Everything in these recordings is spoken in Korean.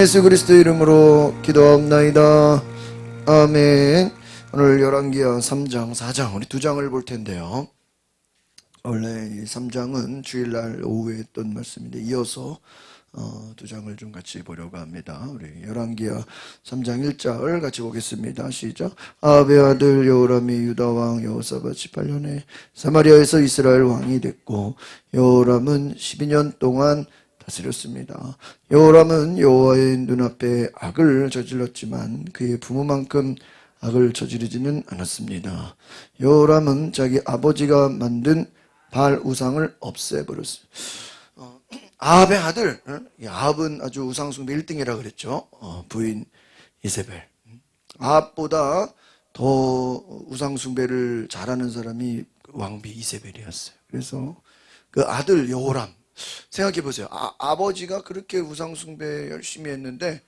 예수 그리스도 이름으로 기도하옵나이다. 아멘. 오늘 열왕기하 3장, 4장 우리 두 장을 볼 텐데요. 원래 이 3장은 주일날 오후에 했던 말씀인데 이어서 두 장을 좀 같이 보려고 합니다. 우리 열왕기하 3장 1절 같이 보겠습니다. 시작. 아합의 아들 여호람이 유다 왕 여호사밧 18년에 사마리아에서 이스라엘 왕이 됐고 여호람은 12년 동안 다스렸습니다. 여호람은 여호와의 눈앞에 악을 저질렀지만 그의 부모만큼 악을 저지르지는 않았습니다. 여호람은 자기 아버지가 만든 바알 우상을 없애버렸어요. 아합의 아들, 아합은 아주 우상숭배 1등이라 그랬죠. 부인 이세벨. 아합보다 더 우상숭배를 잘하는 사람이 왕비 이세벨이었어요. 그래서 그 아들 여호람, 생각해 보세요. 아버지가 그렇게 우상숭배 열심히 했는데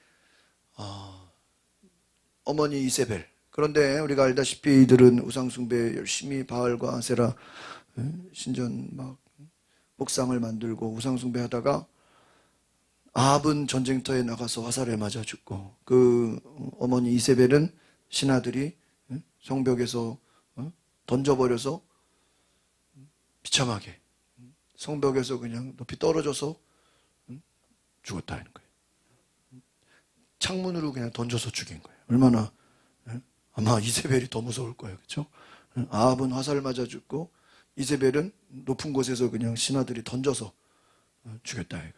어머니 이세벨. 그런데 우리가 알다시피 이들은 우상숭배 열심히 바알과 아세라 신전 막 목상을 만들고 우상숭배하다가 아합은 전쟁터에 나가서 화살에 맞아 죽고 그 어머니 이세벨은 신하들이 성벽에서 던져버려서 비참하게 성벽에서 그냥 높이 떨어져서 죽었다 하는 거예요. 창문으로 그냥 던져서 죽인 거예요. 얼마나 아마 이세벨이 더 무서울 거예요. 그렇죠? 아합은 화살 맞아 죽고 이세벨은 높은 곳에서 그냥 신하들이 던져서 죽였다 이거예요.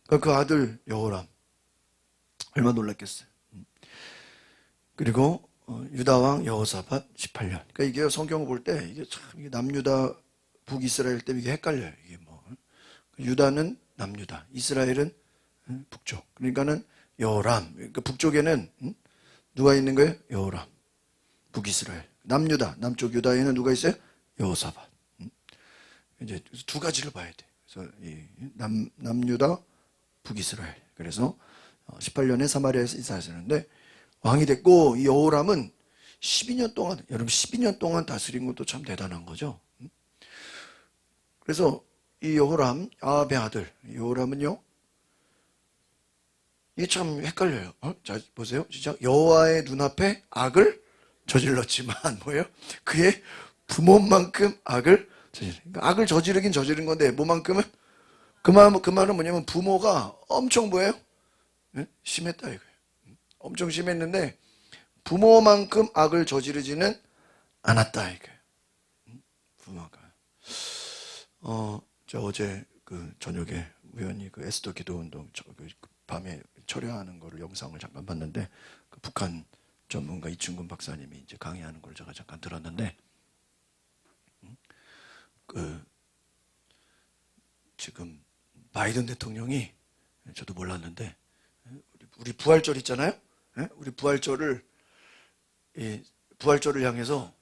그러니까 그 아들 여호람 얼마나 놀랐겠어요. 그리고 유다 왕 여호사밧 18년. 그러니까 이게 성경을 볼 때 이게 참 이게 남유다 북이스라엘 때문에 이게 헷갈려요. 이게 뭐 유다는 남유다, 이스라엘은 북쪽. 그러니까는 여호람. 그러니까 북쪽에는 누가 있는 거예요? 여호람. 북이스라엘. 남유다, 남쪽 유다에는 누가 있어요? 여호사밧. 이제 두 가지를 봐야 돼. 그래서 이 남유다, 북이스라엘. 그래서 18년에 사마리아에서 이사하셨는데 왕이 됐고 이 여호람은 12년 동안, 여러분 12년 동안 다스린 것도 참 대단한 거죠. 그래서 이 여호람, 아합의 아들 여호람은요, 이게 참 헷갈려요. 자 보세요. 시작. 여호와의 눈앞에 악을 저질렀지만 뭐예요? 그의 부모만큼 악을 저지른. 그러니까 악을 저지르긴 저지른 건데 뭐만큼은? 그 말은 뭐냐면 부모가 엄청 뭐예요? 심했다 이거예요. 엄청 심했는데 부모만큼 악을 저지르지는 않았다 이거예요. 부모가. 저 어제 그 저녁에 우연히 그 에스더 기도 운동 그 밤에 철야하는 거를 영상을 잠깐 봤는데 그 북한 전문가 이춘근 박사님이 이제 강의하는 걸 제가 잠깐 들었는데 그 지금 바이든 대통령이 저도 몰랐는데 우리 부활절 있잖아요. 우리 부활절을 향해서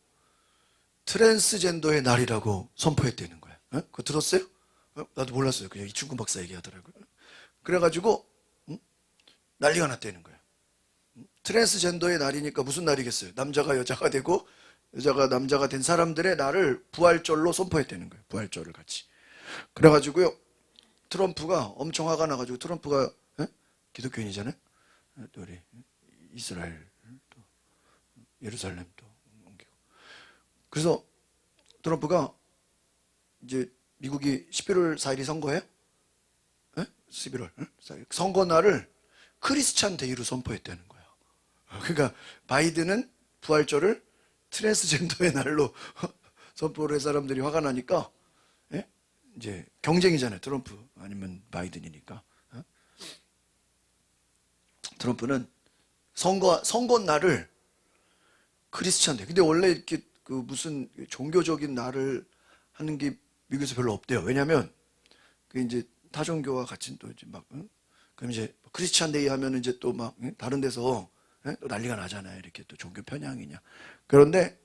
트랜스젠더의 날이라고 선포했다는 거야. 그거 들었어요? 나도 몰랐어요. 그냥 이춘근 박사 얘기하더라고요. 그래가지고 난리가 났다는 거야. 트랜스젠더의 날이니까 무슨 날이겠어요? 남자가 여자가 되고 여자가 남자가 된 사람들의 날을 부활절로 선포했다는 거예요. 부활절을 같이. 그래가지고요, 트럼프가 엄청 화가 나가지고 트럼프가 기독교인이잖아요. 또 우리 이스라엘 또 예루살렘 또 옮기고. 그래서 트럼프가 이제 미국이 11월 4일이 선거예요? 11월 4일. 선거 날을 크리스찬 데이로 선포했다는 거예요. 그러니까 바이든은 부활절을 트랜스젠더의 날로 선포를 해 사람들이 화가 나니까 이제 경쟁이잖아요. 트럼프 아니면 바이든이니까. 트럼프는 선거 날을 크리스찬 데이. 근데 원래 이렇게 그 무슨 종교적인 날을 하는 게 미국에서 별로 없대요. 왜냐하면 그 이제 타종교와 같이 또 이제 막 그럼 이제 크리스찬 데이 하면 이제 또 막 다른 데서 또 난리가 나잖아요. 이렇게 또 종교 편향이냐. 그런데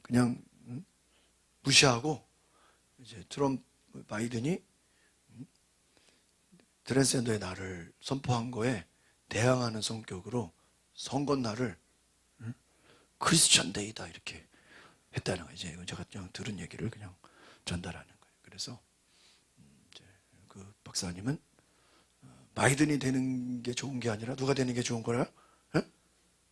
그냥 무시하고 이제 바이든이 트랜스젠더의 날을 선포한 거에 대항하는 성격으로 선거 날을 크리스찬 데이다 이렇게 했다는 거예요. 이제 제가 그냥 들은 얘기를 그냥 전달하는 거예요. 그래서 이제 그 박사님은 바이든이 되는 게 좋은 게 아니라 누가 되는 게 좋은 거야? 예?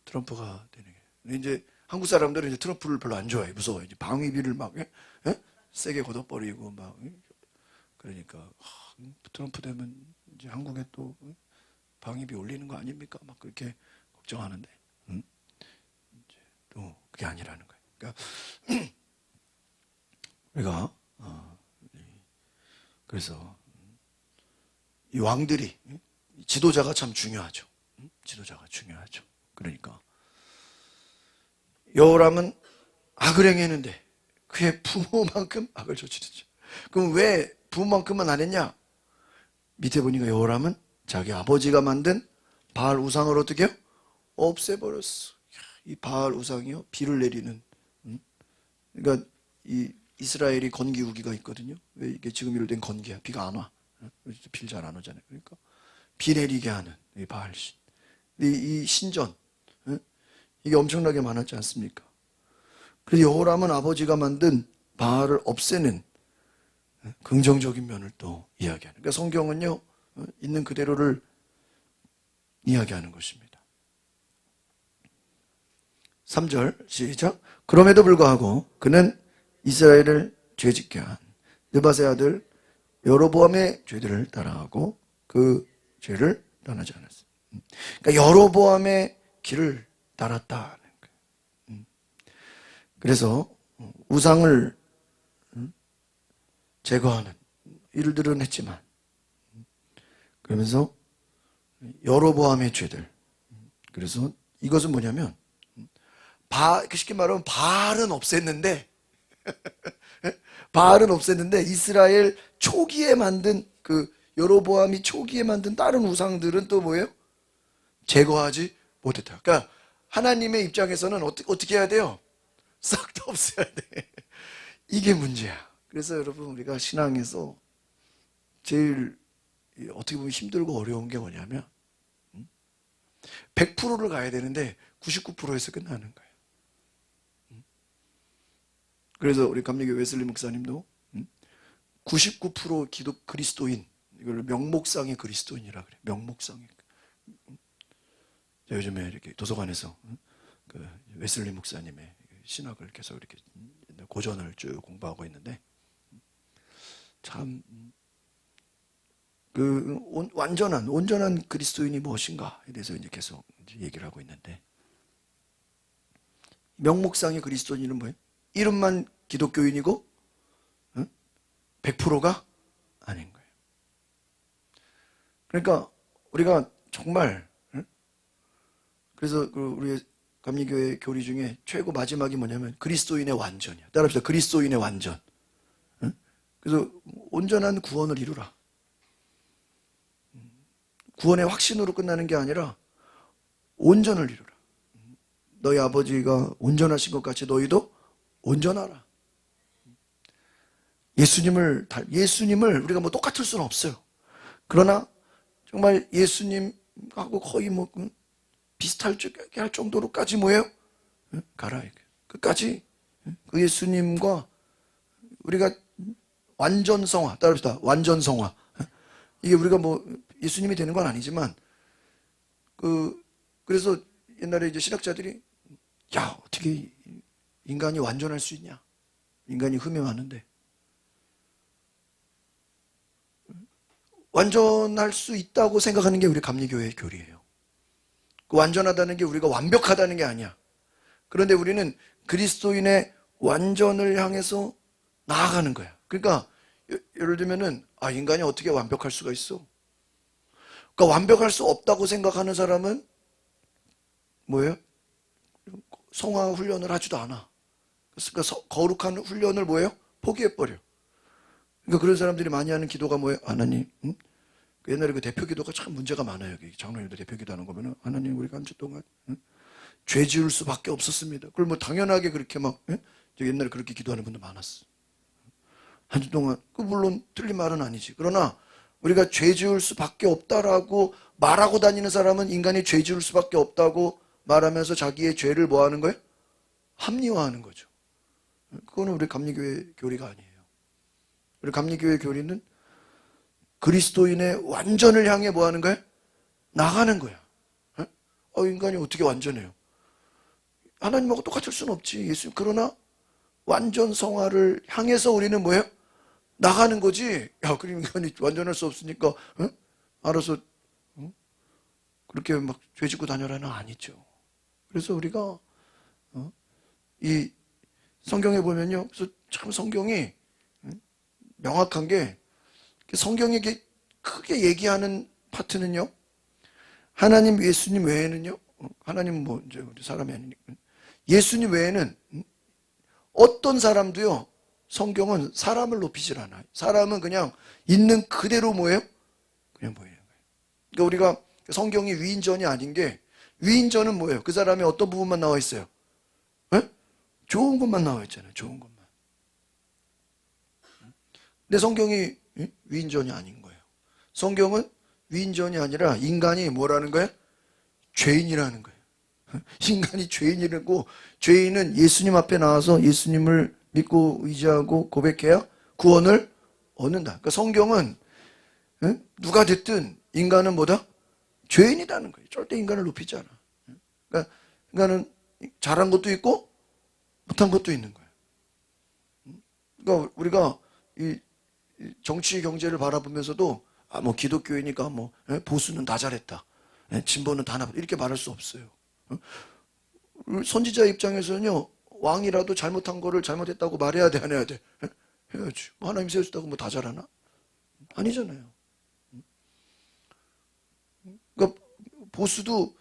트럼프가 되는 게. 근데 이제 한국 사람들은 이제 트럼프를 별로 안 좋아해. 무서워요. 이제 방위비를 막 예? 세게 걷어버리고 막 그러니까 트럼프 되면 이제 한국에 또 방위비 올리는 거 아닙니까? 막 그렇게 걱정하는데 이제 또 그게 아니라는 거예요. 그러니까 우리가 그래서 이 왕들이 지도자가 참 중요하죠. 지도자가 중요하죠. 그러니까 여호람은 악을 행했는데 그의 부모만큼 악을 저지르죠. 그럼 왜 부모만큼은 안 했냐? 밑에 보니까 여호람은 자기 아버지가 만든 바알 우상을 어떻게 해요? 없애버렸어. 이 바알 우상이요 비를 내리는. 그러니까 이 이스라엘이 건기우기가 있거든요. 왜 이게 지금 이럴 땐 건기야? 비가 안 와. 비를 잘 안 오잖아요. 그러니까 비 내리게 하는 이 바알신. 이 신전 이게 엄청나게 많았지 않습니까? 그래서 여호람은 아버지가 만든 바알을 없애는 긍정적인 면을 또 이야기하는. 그러니까 성경은요 있는 그대로를 이야기하는 것입니다. 3절 시작. 그럼에도 불구하고 그는 이스라엘을 죄짓게 한 느밧의 아들 여로보암의 죄들을 따라하고 그 죄를 떠나지 않았어요. 그러니까 여로보암의 길을 따랐다는 거예요. 그래서 우상을 제거하는 일들은 했지만 그러면서 여로보암의 죄들. 그래서 이것은 뭐냐면 쉽게 말하면 바알은 없앴는데 바알은 없앴는데 이스라엘 초기에 만든 그 여로보암이 초기에 만든 다른 우상들은 또 뭐예요? 제거하지 못했다. 그러니까 하나님의 입장에서는 어떻게 해야 돼요? 싹 다 없애야 돼. 이게 문제야. 그래서 여러분 우리가 신앙에서 제일 어떻게 보면 힘들고 어려운 게 뭐냐면 100%를 가야 되는데 99%에서 끝나는 거예요. 그래서 우리 감리교 웨슬리 목사님도 99% 기독 그리스도인, 이걸 명목상의 그리스도인이라 그래. 명목상의. 요즘에 이렇게 도서관에서 그 웨슬리 목사님의 신학을 계속 이렇게 고전을 쭉 공부하고 있는데 참 그 온전한 그리스도인이 무엇인가에 대해서 이제 계속 얘기를 하고 있는데 명목상의 그리스도인은 뭐예요? 이름만 기독교인이고 100%가 아닌 거예요. 그러니까 우리가 정말 그래서 우리 감리교회 교리 중에 최고 마지막이 뭐냐면 그리스도인의 완전이야. 따라합시다. 그리스도인의 완전. 그래서 온전한 구원을 이루라. 구원의 확신으로 끝나는 게 아니라 온전을 이루라. 너희 아버지가 온전하신 것 같이 너희도 온전하라. 예수님을 우리가 뭐 똑같을 수는 없어요. 그러나 정말 예수님하고 거의 뭐 비슷할 정도로까지 뭐예요? 가라. 끝까지 그 예수님과 우리가 완전성화, 따라합시다. 완전성화. 이게 우리가 뭐 예수님이 되는 건 아니지만 그래서 옛날에 이제 신학자들이 야 어떻게 인간이 완전할 수 있냐? 인간이 흠해하는데 완전할 수 있다고 생각하는 게 우리 감리교회의 교리예요. 그 완전하다는 게 우리가 완벽하다는 게 아니야. 그런데 우리는 그리스도인의 완전을 향해서 나아가는 거야. 그러니까 예를 들면은 인간이 어떻게 완벽할 수가 있어? 그러니까 완벽할 수 없다고 생각하는 사람은 뭐예요? 성화 훈련을 하지도 않아. 그러니까 거룩한 훈련을 뭐예요? 포기해버려. 그러니까 그런 사람들이 많이 하는 기도가 뭐예요? 하나님, 그 옛날에 그 대표 기도가 참 문제가 많아요. 장로님들 대표 기도하는 거면은 하나님 우리가 한 주 동안 죄 지을 수밖에 없었습니다. 그걸 뭐 당연하게 그렇게 막 옛날에 그렇게 기도하는 분도 많았어. 한 주 동안 물론 틀린 말은 아니지. 그러나 우리가 죄 지을 수밖에 없다라고 말하고 다니는 사람은 인간이 죄 지을 수밖에 없다고 말하면서 자기의 죄를 뭐 하는 거예요? 합리화하는 거죠. 그거는 우리 감리교회 교리가 아니에요. 우리 감리교회 교리는 그리스도인의 완전을 향해 뭐 하는 거예요? 나가는 거야. 인간이 어떻게 완전해요? 하나님하고 똑같을 수는 없지. 예수님. 그러나 완전 성화를 향해서 우리는 뭐예요? 나가는 거지. 야, 그럼 인간이 완전할 수 없으니까 알아서 그렇게 막 죄 짓고 다녀라는 아니죠. 그래서 우리가 이 성경에 보면요, 그래서 참 성경이 명확한 게, 성경이 크게 얘기하는 파트는요, 하나님, 예수님 외에는요, 하나님은 뭐 이제 우리 사람이 아니니까, 예수님 외에는 어떤 사람도요, 성경은 사람을 높이질 않아요. 사람은 그냥 있는 그대로 뭐예요? 그냥 보이는 거예요. 그러니까 우리가 성경이 위인전이 아닌 게, 위인전은 뭐예요? 그 사람의 어떤 부분만 나와 있어요? 에? 좋은 것만 나와 있잖아요. 좋은 것만. 근데 성경이 위인전이 아닌 거예요. 성경은 위인전이 아니라 인간이 뭐라는 거예요? 죄인이라는 거예요. 인간이 죄인이라고, 죄인은 예수님 앞에 나와서 예수님을 믿고 의지하고 고백해야 구원을 얻는다. 그러니까 성경은 누가 됐든 인간은 뭐다? 죄인이라는 거예요. 절대 인간을 높이지 않아. 그러니까 인간은 잘한 것도 있고 못한 것도 있는 거예요. 그러니까 우리가 이 정치 경제를 바라보면서도 뭐 기독교이니까 뭐 보수는 다 잘했다, 진보는 다 나쁘다, 이렇게 말할 수 없어요. 선지자 입장에서는요, 왕이라도 잘못한 거를 잘못했다고 말해야 돼, 안 해야 돼? 해야지. 뭐 하나님 세우셨다고 뭐 다 잘하나? 아니잖아요. 그러니까 보수도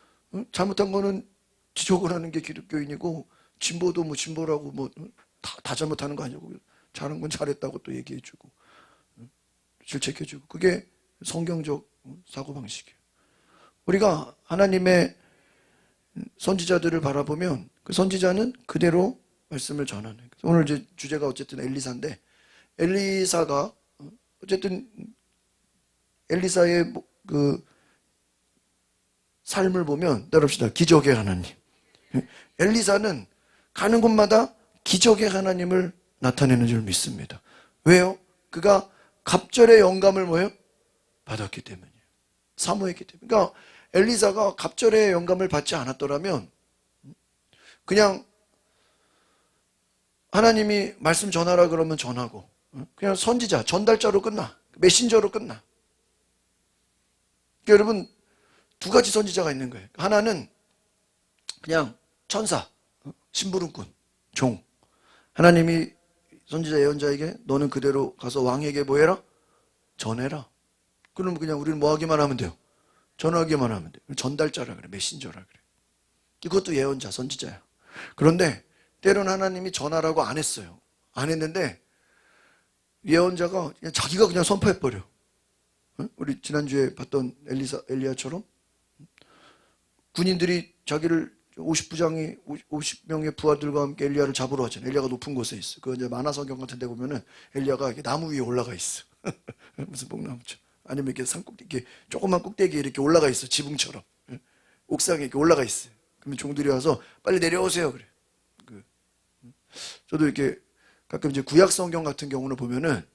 잘못한 거는 지적을 하는 게 기독교인이고, 진보도 뭐 진보라고 뭐 다 잘못하는 거 아니고, 잘한 건 잘했다고 또 얘기해주고 질책해주고, 그게 성경적 사고방식이에요. 우리가 하나님의 선지자들을 바라보면 그 선지자는 그대로 말씀을 전하는, 오늘 이제 주제가 어쨌든 엘리사인데, 엘리사가 어쨌든 엘리사의 그 삶을 보면, 따라합시다. 기적의 하나님. 엘리사는 가는 곳마다 기적의 하나님을 나타내는 줄 믿습니다. 왜요? 그가 갑절의 영감을 뭐예요? 받았기 때문이에요. 사모했기 때문에. 그러니까 엘리사가 갑절의 영감을 받지 않았더라면 그냥 하나님이 말씀 전하라 그러면 전하고, 그냥 선지자, 전달자로 끝나. 메신저로 끝나. 그러니까 여러분, 두 가지 선지자가 있는 거예요. 하나는 그냥 천사, 심부름꾼, 종. 하나님이 선지자 예언자에게 너는 그대로 가서 왕에게 뭐 해라? 전해라. 그러면 그냥 우리는 뭐 하기만 하면 돼요? 전하기만 하면 돼요. 전달자라 그래. 메신저라 그래. 이것도 예언자, 선지자야. 그런데 때로는 하나님이 전하라고 안 했어요. 안 했는데 예언자가 그냥 자기가 그냥 선포해버려. 우리 지난주에 봤던 엘리야처럼 군인들이 자기를 50명의 부하들과 함께 엘리야를 잡으러 왔잖아요. 엘리야가 높은 곳에 있어. 그 이제 만화성경 같은 데 보면은 엘리야가 이렇게 나무 위에 올라가 있어. 무슨 뽕나무죠. 아니면 이렇게 산꼭대기, 이렇게 조그만 꼭대기에 이렇게 올라가 있어. 지붕처럼. 옥상에 이렇게 올라가 있어. 그러면 종들이 와서 빨리 내려오세요. 그래. 저도 이렇게 가끔 이제 구약 성경 같은 경우는 보면은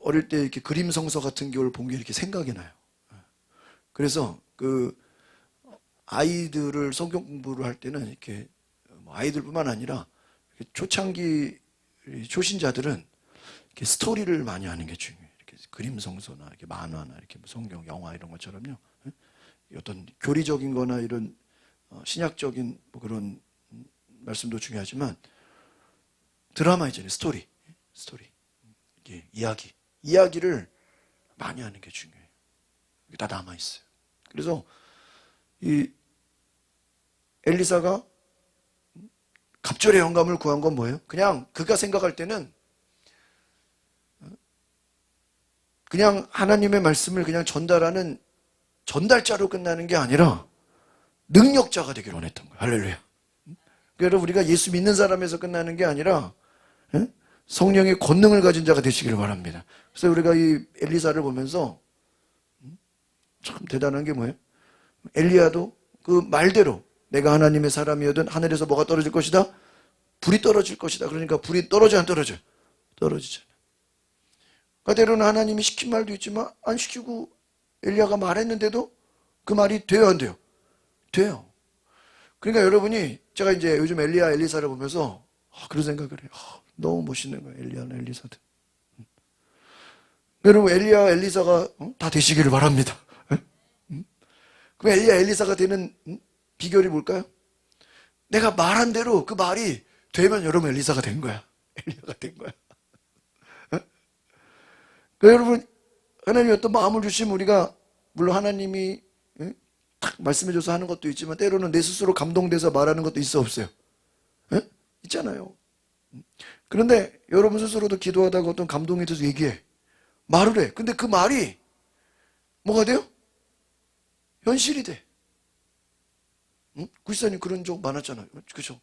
어릴 때 이렇게 그림 성서 같은 경우를 본 게 이렇게 생각이 나요. 그래서 그 아이들을 성경 공부를 할 때는 이렇게 뭐 아이들뿐만 아니라 초창기 초신자들은 이렇게 스토리를 많이 하는 게 중요해요. 이렇게 그림 성서나 이렇게 만화나 이렇게 성경 영화 이런 것처럼요. 어떤 교리적인 거나 이런 신약적인 뭐 그런 말씀도 중요하지만 드라마 있잖아요. 스토리. 이게 이야기를 많이 하는 게 중요해요. 이게 다 남아 있어요. 그래서 이 엘리사가 갑절의 영감을 구한 건 뭐예요? 그냥 그가 생각할 때는 그냥 하나님의 말씀을 그냥 전달하는 전달자로 끝나는 게 아니라 능력자가 되기를 원했던 거예요. 할렐루야. 그래서 우리가 예수 믿는 사람에서 끝나는 게 아니라 성령의 권능을 가진 자가 되시기를 바랍니다. 그래서 우리가 이 엘리사를 보면서 참 대단한 게 뭐예요? 엘리야도 그 말대로 내가 하나님의 사람이어든 하늘에서 뭐가 떨어질 것이다? 불이 떨어질 것이다. 그러니까 불이 떨어져 안 떨어져? 떨어지잖아요. 그러니까 때로는 하나님이 시킨 말도 있지만 안 시키고 엘리야가 말했는데도 그 말이 돼요, 안 돼요? 돼요. 그러니까 여러분이 제가 이제 요즘 엘리야 엘리사를 보면서 그런 생각을 해요. 너무 멋있는 거예요, 엘리야나 엘리사들. 여러분 엘리야 엘리사가 다 되시기를 바랍니다. 그럼 엘리야 엘리사가 되는 비결이 뭘까요? 내가 말한 대로 그 말이 되면 여러분 엘리사가 된 거야. 엘리야가 된 거야. 그러니까 여러분 하나님이 어떤 마음을 주시면 우리가 물론 하나님이 딱 말씀해줘서 하는 것도 있지만 때로는 내 스스로 감동돼서 말하는 것도 있어 없어요? 있잖아요. 그런데 여러분 스스로도 기도하다가 어떤 감동이 돼서 얘기해. 말을 해. 근데 그 말이 뭐가 돼요? 현실이 돼. 구시사님 그런 적 많았잖아요. 그죠?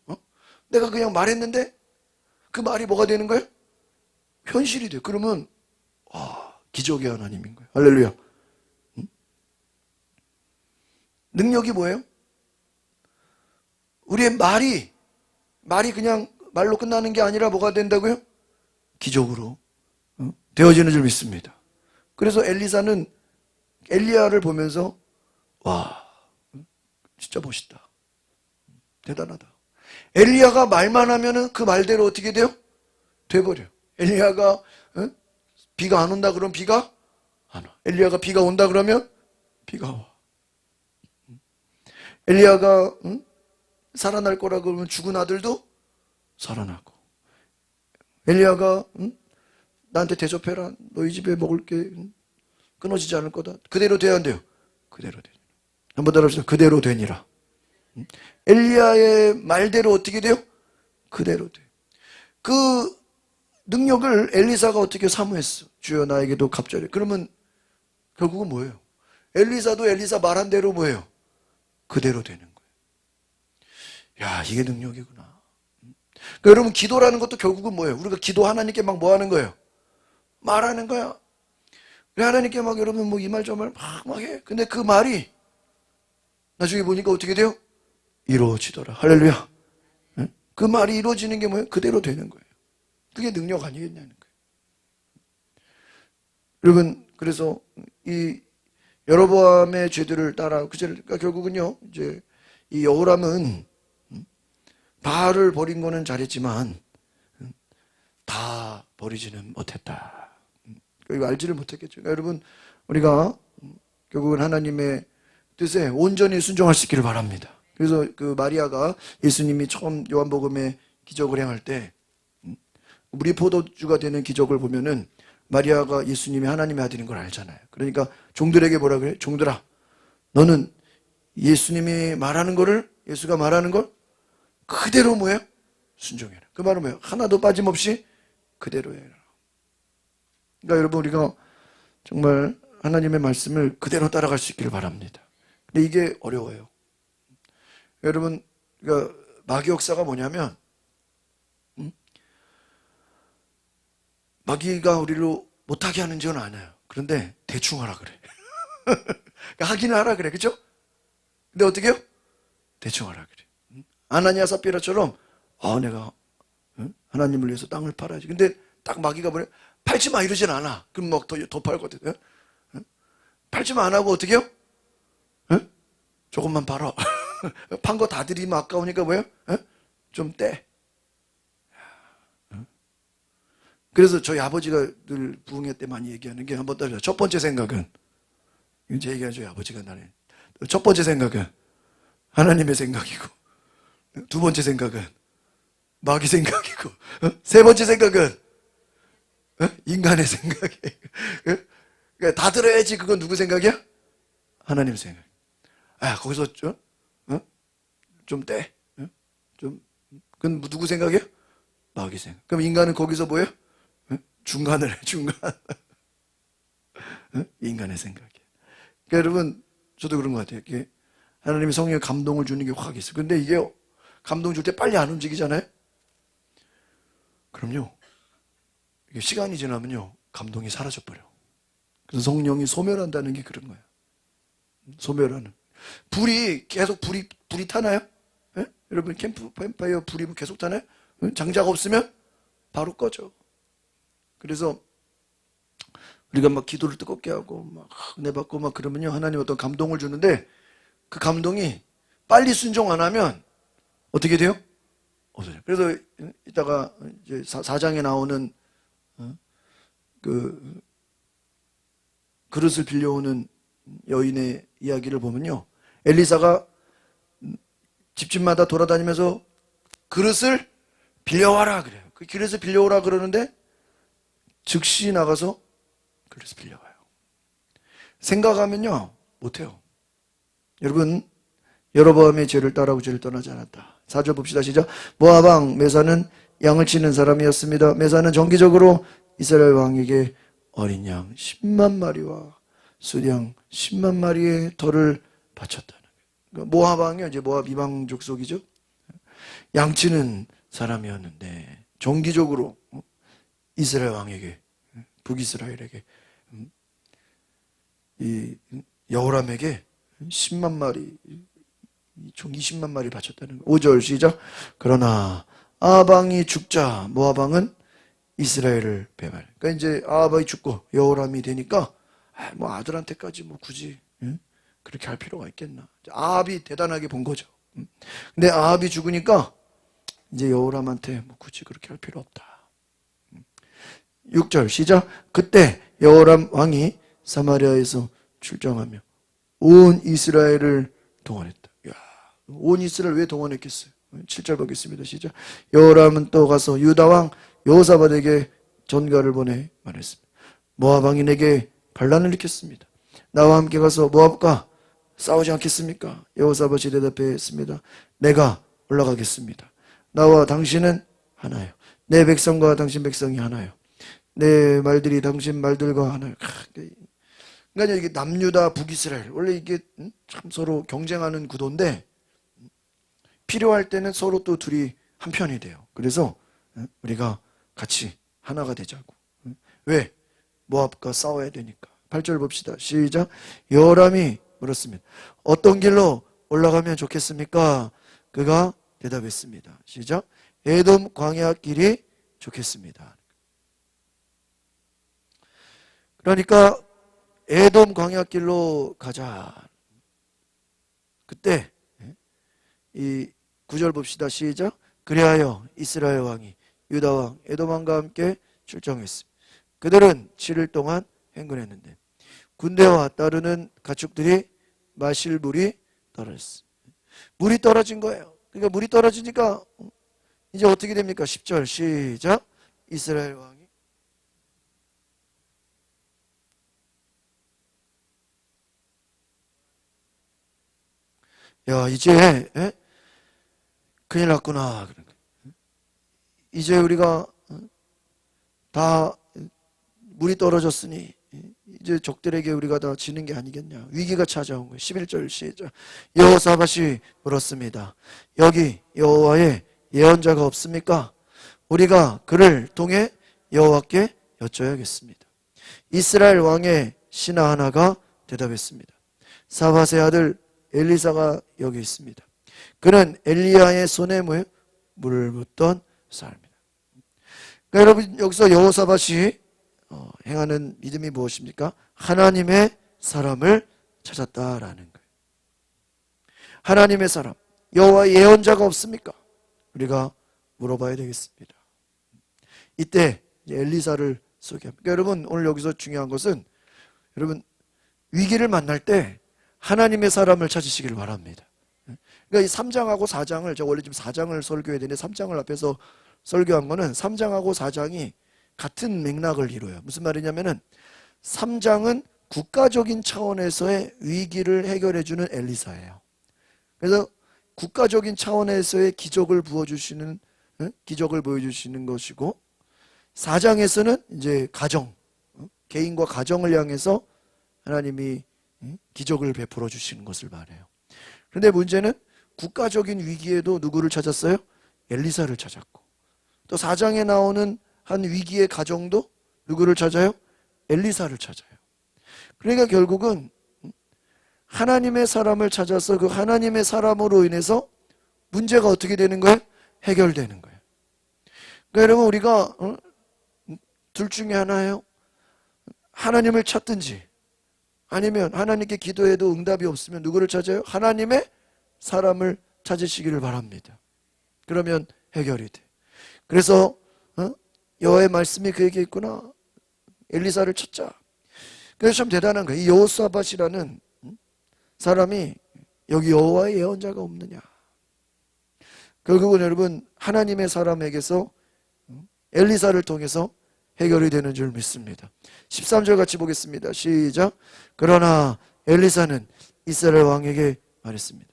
내가 그냥 말했는데 그 말이 뭐가 되는 거예요? 현실이 돼. 그러면 기적의 하나님인 거예요. 할렐루야. 능력이 뭐예요? 우리의 말이 그냥 말로 끝나는 게 아니라 뭐가 된다고요? 기적으로 되어지는 줄 믿습니다. 그래서 엘리사는 엘리야를 보면서 와, 진짜 멋있다. 대단하다. 엘리야가 말만 하면은 그 말대로 어떻게 돼요? 돼버려. 엘리야가 비가 안 온다 그러면 비가 안 와. 엘리야가 비가 온다 그러면 비가 와. 엘리야가 살아날 거라 그러면 죽은 아들도 살아나고. 엘리야가 나한테 대접해라. 너희 집에 먹을 게 끊어지지 않을 거다. 그대로 돼야 안 돼요? 그대로 되니라. 한번 따라합시다. 그대로 되니라. 엘리야의 말대로 어떻게 돼요? 그대로 돼요. 그 능력을 엘리사가 어떻게 사모했어? 주여 나에게도 갑절해. 그러면 결국은 뭐예요? 엘리사도 엘리사 말한 대로 뭐예요? 그대로 되는 거예요. 야, 이게 능력이구나. 그러니까 여러분 기도라는 것도 결국은 뭐예요? 우리가 기도 하나님께 막 뭐 하는 거예요? 말하는 거야. 하나님께 막 여러분 뭐 이 말 저 말 막 해. 근데 그 말이 나중에 보니까 어떻게 돼요? 이루어지더라. 할렐루야. 그 말이 이루어지는 게 뭐예요? 그대로 되는 거예요. 그게 능력 아니겠냐는 거예요. 여러분 그래서 이 여로보암의 죄들을 따라 그러니까 결국은요 이제 이 여호람은 바알을 버린 거는 잘했지만 다 버리지는 못했다. 이거 알지를 못했겠죠. 그러니까 여러분 우리가 결국은 하나님의 뜻에 온전히 순종할 수 있기를 바랍니다. 그래서 그 마리아가 예수님이 처음 요한복음에 기적을 행할 때 우리 포도주가 되는 기적을 보면은 마리아가 예수님이 하나님의 아들인 걸 알잖아요. 그러니까 종들에게 뭐라 그래? 종들아, 너는 예수님이 말하는 거를 예수가 말하는 걸 그대로 뭐예요? 순종해라. 그 말은 뭐예요? 하나도 빠짐없이 그대로 해라. 그러니까 여러분 우리가 정말 하나님의 말씀을 그대로 따라갈 수 있기를 바랍니다. 근데 이게 어려워요. 여러분 그러니까 마귀 역사가 뭐냐면 마귀가 우리로 못하게 하는 줄 알아요. 그런데 대충 하라 그래. 그러니까 하기는 하라 그래. 그죠? 근데 어떻게 해요? 대충 하라 그래. 아나니아 삽비라처럼 내가 하나님을 위해서 땅을 팔아야지. 근데 딱 마귀가 뭐래? 팔지 마 이러진 않아. 그럼 막 더 팔거든. 팔지 마 안 하고 어떻게 해요? 조금만 팔아. 판 거 다 드리면 아까우니까 뭐예요? 좀 떼. 그래서 저희 아버지가 늘 부흥회 때 많이 얘기하는 게 한번 따라서 첫 번째 생각은 제 얘기가 저희 아버지가 나는 첫 번째 생각은 하나님의 생각이고 두 번째 생각은 마귀 생각이고 세 번째 생각은 인간의 생각이에요. 그러니까 다 들어야지 그건 누구 생각이야? 하나님 생각. 거기서 좀 떼. 그건 누구 생각이야? 마귀 생각. 그럼 인간은 거기서 뭐예요? 중간을 해, 중간. 인간의 생각이에요. 그러니까 여러분, 저도 그런 것 같아요. 이게 하나님이 성령의 감동을 주는 게 확 있어요. 근데 이게 감동 줄 때 빨리 안 움직이잖아요? 그럼요. 이게 시간이 지나면요, 감동이 사라져버려. 그래서 성령이 소멸한다는 게 그런 거예요. 소멸하는. 계속 불이 타나요? 여러분, 캠프파이어 불이 계속 타나요? 장작 없으면 바로 꺼져. 그래서 우리가 막 기도를 뜨겁게 하고 막 은혜 받고 막 그러면요, 하나님 어떤 감동을 주는데 그 감동이 빨리 순종 안 하면 어떻게 돼요? 없어져요. 그래서 이따가 이제 4장에 나오는 그 그릇을 빌려오는 여인의 이야기를 보면요, 엘리사가 집집마다 돌아다니면서 그릇을 빌려와라 그래요. 그 그릇을 빌려오라 그러는데 즉시 나가서 그릇을 빌려와요. 생각하면요 못해요. 여러분, 여로보암의 죄를 따라하고 죄를 떠나지 않았다. 4절 봅시다. 시작. 모압 왕 메사는 양을 치는 사람이었습니다. 메사는 정기적으로 이스라엘 왕에게 어린 양 10만 마리와 수양 10만 마리의 털을 바쳤다는 거예요. 그러니까 모압 왕이 이제 모압 이방 족속이죠. 양치는 사람이었는데 정기적으로 이스라엘 왕에게, 북이스라엘에게, 이 여호람에게 10만 마리, 총 20만 마리 바쳤다는 거예요. 5절 시작. 그러나 아합 왕이 죽자 모압 왕은 이스라엘을 배말. 그러니까 이제 아합 왕이 죽고 여호람이 되니까 뭐 아들한테까지 뭐 굳이 그렇게 할 필요가 있겠나. 아합이 대단하게 본 거죠. 근데 아합이 죽으니까 이제 여호람한테 뭐 굳이 그렇게 할 필요 없다. 6절 시작. 그때 여호람 왕이 사마리아에서 출정하며 온 이스라엘을 동원했다. 야, 온 이스라엘 왜 동원했겠어요? 7절 보겠습니다. 시작. 여호람은 또 가서 유다 왕 여호사밧에게 전가를 보내 말했습니다. 모압 왕이 내게 반란을 일으켰습니다. 나와 함께 가서 모압과 싸우지 않겠습니까? 여호사밧이 대답했습니다. 내가 올라가겠습니다. 나와 당신은 하나요. 내 백성과 당신 백성이 하나요. 내 말들이 당신 말들과 하나요. 그러니까 이게 남유다 북이스라엘, 원래 이게 참 서로 경쟁하는 구도인데 필요할 때는 서로 또 둘이 한편이 돼요. 그래서 우리가 같이 하나가 되자고. 왜? 모압과 싸워야 되니까. 8절 봅시다. 시작. 여호람이 물었습니다. 어떤 길로 올라가면 좋겠습니까? 그가 대답했습니다. 시작. 에돔 광야 길이 좋겠습니다. 그러니까 에돔 광야 길로 가자. 그때 이 9절 봅시다. 시작. 그리하여 이스라엘 왕이 유다 왕 에돔 왕과 함께 출정했습니다. 그들은 7일 동안 행군했는데 군대와 따르는 가축들이 마실 물이 떨어졌어요. 물이 떨어진 거예요. 그러니까 물이 떨어지니까 이제 어떻게 됩니까? 10절 시작. 이스라엘 왕이 야 이제 큰일 났구나. 이제 우리가 다 물이 떨어졌으니 이제 적들에게 우리가 다 지는 게 아니겠냐. 위기가 찾아온 거예요. 11절 시작. 여호사밧이 물었습니다. 여기 여호와의 예언자가 없습니까? 우리가 그를 통해 여호와께 여쭤야겠습니다. 이스라엘 왕의 신하 하나가 대답했습니다. 사밧의 아들 엘리사가 여기 있습니다. 그는 엘리야의 손에 물을 붓던 사람입니다. 그러니까 여러분 여기서 여호사밧이 행하는 믿음이 무엇입니까? 하나님의 사람을 찾았다라는 거예요. 하나님의 사람, 여호와의 예언자가 없습니까? 우리가 물어봐야 되겠습니다. 이때 엘리사를 소개합니다. 그러니까 여러분 오늘 여기서 중요한 것은 여러분 위기를 만날 때 하나님의 사람을 찾으시길 바랍니다. 그러니까 이 3장하고 4장을 제가 원래 지금 4장을 설교해야 되는데 3장을 앞에서 설교한 거는 3장하고 4장이 같은 맥락을 이루어요. 무슨 말이냐면은 3장은 국가적인 차원에서의 위기를 해결해주는 엘리사예요. 그래서 국가적인 차원에서의 기적을 부어주시는, 기적을 보여주시는 것이고 4장에서는 이제 가정, 개인과 가정을 향해서 하나님이 기적을 베풀어 주시는 것을 말해요. 그런데 문제는 국가적인 위기에도 누구를 찾았어요? 엘리사를 찾았고 또 4장에 나오는 한 위기의 가정도 누구를 찾아요? 엘리사를 찾아요. 그러니까 결국은 하나님의 사람을 찾아서 그 하나님의 사람으로 인해서 문제가 어떻게 되는 거예요? 해결되는 거예요. 그러니까 여러분 우리가 둘 중에 하나예요. 하나님을 찾든지 아니면 하나님께 기도해도 응답이 없으면 누구를 찾아요? 하나님의 사람을 찾으시기를 바랍니다. 그러면 해결이 돼. 그래서 여호와의 말씀이 그에게 있구나. 엘리사를 찾자. 그래서 참 대단한 거예요. 이 여호사밧이라는 사람이 여기 여호와의 예언자가 없느냐. 결국은 여러분 하나님의 사람에게서 엘리사를 통해서 해결이 되는 줄 믿습니다. 13절 같이 보겠습니다. 시작. 그러나 엘리사는 이스라엘 왕에게 말했습니다.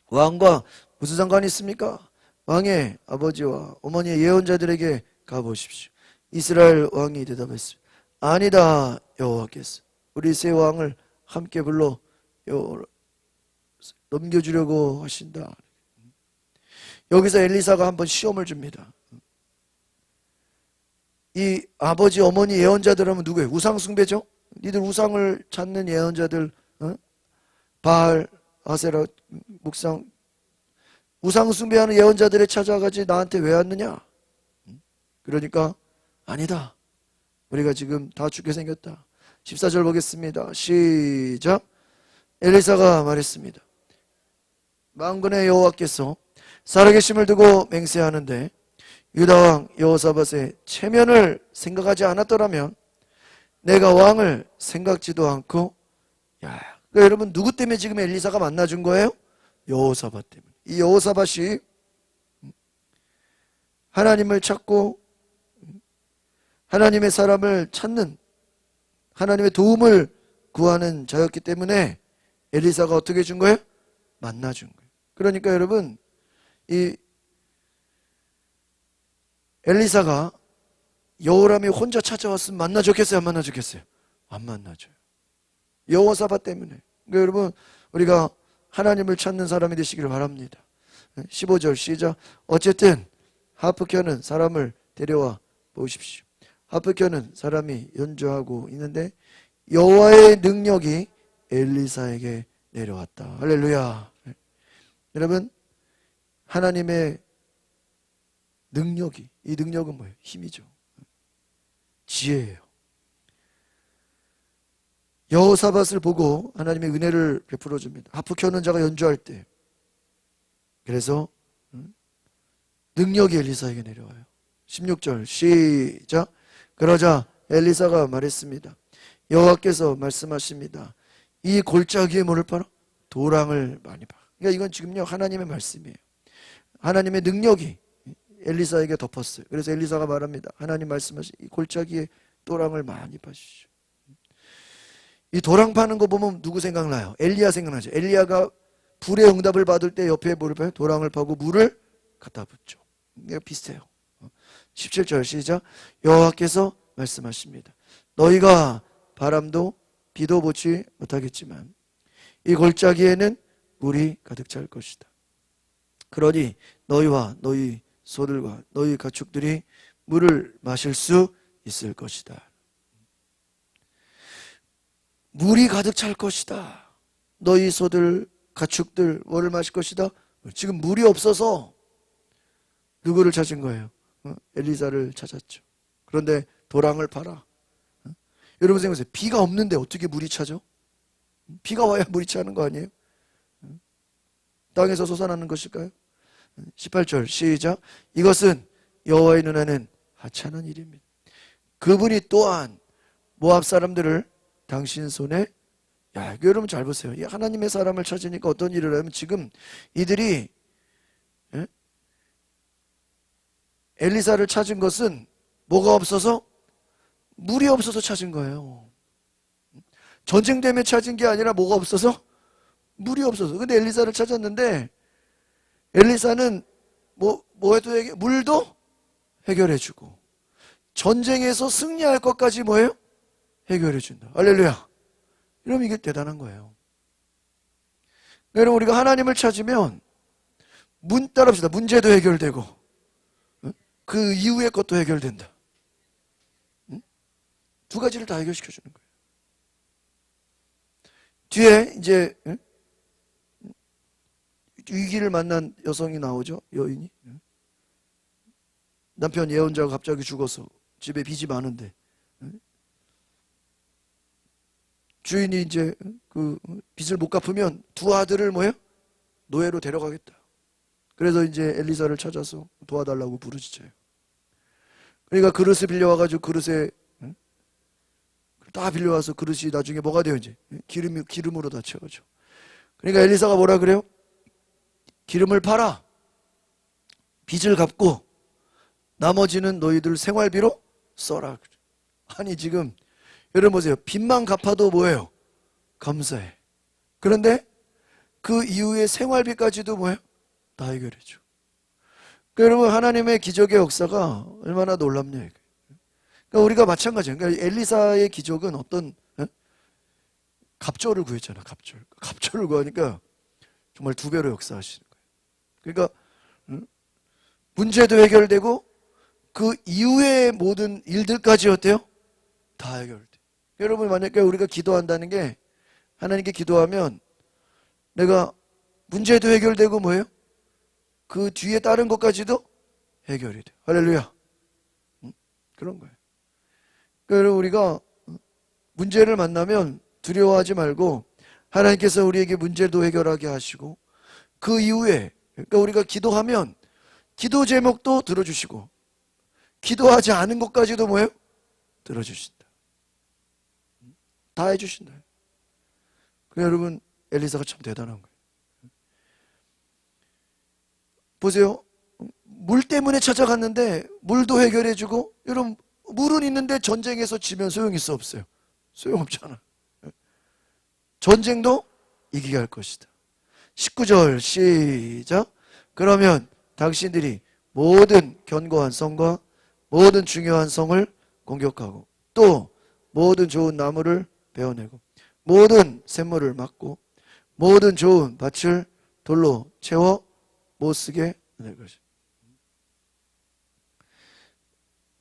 왕과 무슨 상관이 있습니까? 왕의 아버지와 어머니의 예언자들에게 가보십시오. 이스라엘 왕이 대답했습니다. 아니다, 여호와께서 우리 세 왕을 함께 불러 넘겨주려고 하신다. 여기서 엘리사가 한번 시험을 줍니다. 이 아버지 어머니 예언자들 하면 누구예요? 우상 숭배죠? 니들 우상을 찾는 예언자들, 바알, 아세라, 묵상, 우상 숭배하는 예언자들에 찾아가지 나한테 왜 왔느냐? 그러니까 아니다. 우리가 지금 다 죽게 생겼다. 14절 보겠습니다. 시작. 엘리사가 말했습니다. 만군의 여호와께서 살아계심을 두고 맹세하는데 유다왕 여호사밧의 체면을 생각하지 않았더라면 내가 왕을 생각지도 않고. 그러니까 여러분 누구 때문에 지금 엘리사가 만나준 거예요? 여호사밧 때문에. 이 여호사밧이 하나님을 찾고 하나님의 사람을 찾는, 하나님의 도움을 구하는 자였기 때문에 엘리사가 어떻게 준 거예요? 만나준 거예요. 그러니까 여러분 이 엘리사가 여호람이 혼자 찾아왔으면 만나줬겠어요? 안 만나줬겠어요? 안 만나줘요. 여호사밧 때문에. 그러니까 여러분 우리가 하나님을 찾는 사람이 되시기를 바랍니다. 15절 시작. 어쨌든 하프 켜는 사람을 데려와 보십시오. 하프 켜는 사람이 연주하고 있는데 여호와의 능력이 엘리사에게 내려왔다. 할렐루야. 여러분 하나님의 능력이, 이 능력은 뭐예요? 힘이죠. 지혜예요. 여호사밧을 보고 하나님의 은혜를 베풀어 줍니다. 하프 켜는 자가 연주할 때. 그래서 능력이 엘리사에게 내려와요. 16절 시작. 그러자 엘리사가 말했습니다. 여호와께서 말씀하십니다. 이 골짜기에 뭐를 팔아? 도랑을 많이 봐. 그러니까 이건 지금요 하나님의 말씀이에요. 하나님의 능력이 엘리사에게 덮었어요. 그래서 엘리사가 말합니다. 하나님 말씀하신 이 골짜기에 도랑을 많이 파십시오. 이 도랑 파는 거 보면 누구 생각나요? 엘리야 생각나죠. 엘리야가 불의 응답을 받을 때 옆에 뭐를 파요? 도랑을 파고 물을 갖다 붓죠. 이게 비슷해요. 17절 시작. 여호와께서 말씀하십니다. 너희가 바람도 비도 보지 못하겠지만 이 골짜기에는 물이 가득 찰 것이다. 그러니 너희와 너희 소들과 너희 가축들이 물을 마실 수 있을 것이다. 물이 가득 찰 것이다. 너희 소들, 가축들 뭐를 마실 것이다? 지금 물이 없어서 누구를 찾은 거예요? 엘리사를 찾았죠. 그런데 도랑을 팔아. 여러분 생각하세요. 비가 없는데 어떻게 물이 차죠? 비가 와야 물이 차는 거 아니에요? 땅에서 솟아나는 것일까요? 18절 시작. 이것은 여호와의 눈에는 하찮은 일입니다. 그분이 또한 모압 사람들을 당신 손에, 여러분 잘 보세요. 이 하나님의 사람을 찾으니까 어떤 일을 하면 지금 이들이 엘리사를 찾은 것은 뭐가 없어서? 물이 없어서 찾은 거예요. 전쟁 때문에 찾은 게 아니라 뭐가 없어서? 물이 없어서. 근데 엘리사를 찾았는데 엘리사는 뭐 해도 물도 해결해주고 전쟁에서 승리할 것까지 뭐예요? 해결해준다. 할렐루야. 이러면 이게 대단한 거예요. 여러분 우리가 하나님을 찾으면 따라합시다. 문제도 해결되고 그 이후의 것도 해결된다. 두 가지를 다 해결시켜주는 거예요. 뒤에 이제 위기를 만난 여성이 나오죠. 여인이. 남편 예언자가 갑자기 죽어서 집에 빚이 많은데 주인이 이제 그 빚을 못 갚으면 두 아들을 뭐예요? 노예로 데려가겠다. 그래서 이제 엘리사를 찾아서 도와달라고 부르짖어요. 그러니까 그릇을 빌려와가지고 그릇에 다 빌려와서 그릇이 나중에 뭐가 돼요? 이제 기름으로 다 채워져. 그러니까 엘리사가 뭐라 그래요? 기름을 팔아 빚을 갚고 나머지는 너희들 생활비로 써라. 아니 지금 여러분 보세요. 빚만 갚아도 뭐예요? 감사해. 그런데 그 이후에 생활비까지도 뭐예요? 다 해결해줘. 그러니까 여러분 하나님의 기적의 역사가 얼마나 놀랍냐 이거예요. 그러니까 우리가 마찬가지예요. 그러니까 엘리사의 기적은 어떤 갑절을 구했잖아. 갑절을 구하니까 정말 두 배로 역사하시는 거예요. 그러니까 문제도 해결되고 그 이후의 모든 일들까지 어때요? 다 해결돼. 여러분 만약에 우리가 기도한다는 게 하나님께 기도하면 내가 문제도 해결되고 뭐예요? 그 뒤에 다른 것까지도 해결이 돼. 할렐루야. 그런 거예요. 그러니까 우리가 문제를 만나면 두려워하지 말고 하나님께서 우리에게 문제도 해결하게 하시고 그 이후에 그러니까 우리가 기도하면 기도 제목도 들어주시고 기도하지 않은 것까지도 뭐예요? 들어주신다. 다 해주신다. 그러니까 여러분 엘리사가 참 대단한 거예요. 보세요. 물 때문에 찾아갔는데 물도 해결해주고 여러분 물은 있는데 전쟁에서 지면 소용이 있어 없어요? 소용없잖아. 전쟁도 이기게 할 것이다. 19절 시작. 그러면 당신들이 모든 견고한 성과 모든 중요한 성을 공격하고 또 모든 좋은 나무를 베어내고 모든 샘물을 막고 모든 좋은 밭을 돌로 채워 못쓰게 될 것이다.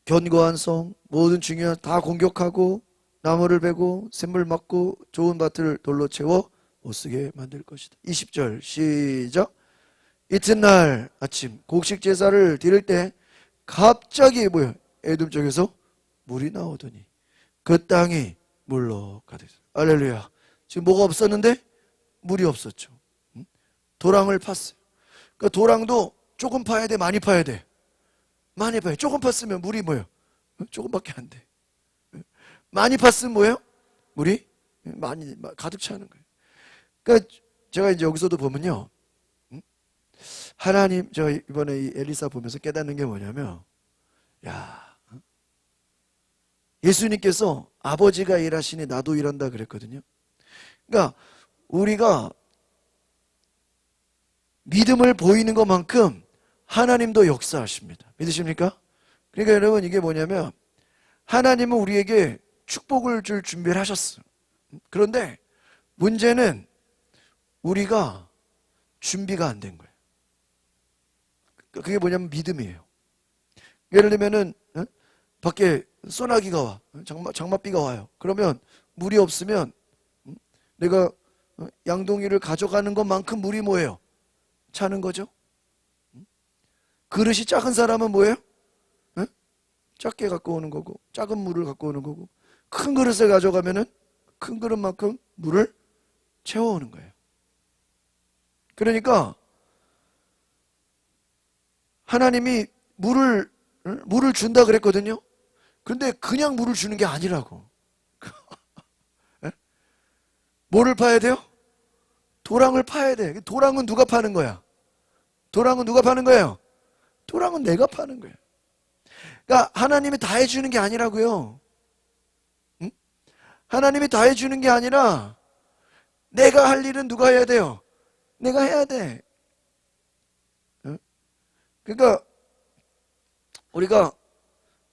견고한 성, 모든 중요한 다 공격하고 나무를 베고 샘물 막고 좋은 밭을 돌로 채워 못쓰게 만들 것이다. 20절 시작. 이튿날 아침 곡식 제사를 드릴 때 갑자기 뭐야? 에돔 쪽에서 물이 나오더니 그 땅이 물로 가득했어요. 할렐루야. 지금 뭐가 없었는데 물이 없었죠. 도랑을 팠어요. 그 도랑도 조금 파야 돼, 많이 파야 돼? 많이 파요. 조금 팠으면 물이 뭐예요? 조금밖에 안 돼. 많이 팠으면 뭐예요? 물이 많이 가득 차는 거예요. 그러니까 제가 이제 여기서도 보면요, 하나님, 제가 이번에 이 엘리사 보면서 깨닫는 게 뭐냐면, 야, 예수님께서 아버지가 일하시니 나도 일한다 그랬거든요. 그러니까 우리가 믿음을 보이는 것만큼 하나님도 역사하십니다. 믿으십니까? 그러니까 여러분 이게 뭐냐면 하나님은 우리에게 축복을 줄 준비를 하셨어요. 그런데 문제는 우리가 준비가 안 된 거예요. 그게 뭐냐면 믿음이에요. 예를 들면은 밖에 소나기가 와, 장맛비가 와요. 그러면 물이 없으면 내가 양동이를 가져가는 것만큼 물이 뭐예요? 차는 거죠. 그릇이 작은 사람은 뭐예요? 작게 갖고 오는 거고 작은 물을 갖고 오는 거고 큰 그릇을 가져가면은 큰 그릇만큼 물을 채워오는 거예요. 그러니까 하나님이 물을 준다 그랬거든요. 근데 그냥 물을 주는 게 아니라고. 뭐를 파야 돼요? 도랑을 파야 돼. 도랑은 누가 파는 거야? 도랑은 누가 파는 거예요? 도랑은 내가 파는 거예요. 그러니까 하나님이 다 해주는 게 아니라고요. 응? 하나님이 다 해주는 게 아니라 내가 할 일은 누가 해야 돼요? 내가 해야 돼. 응? 그러니까 우리가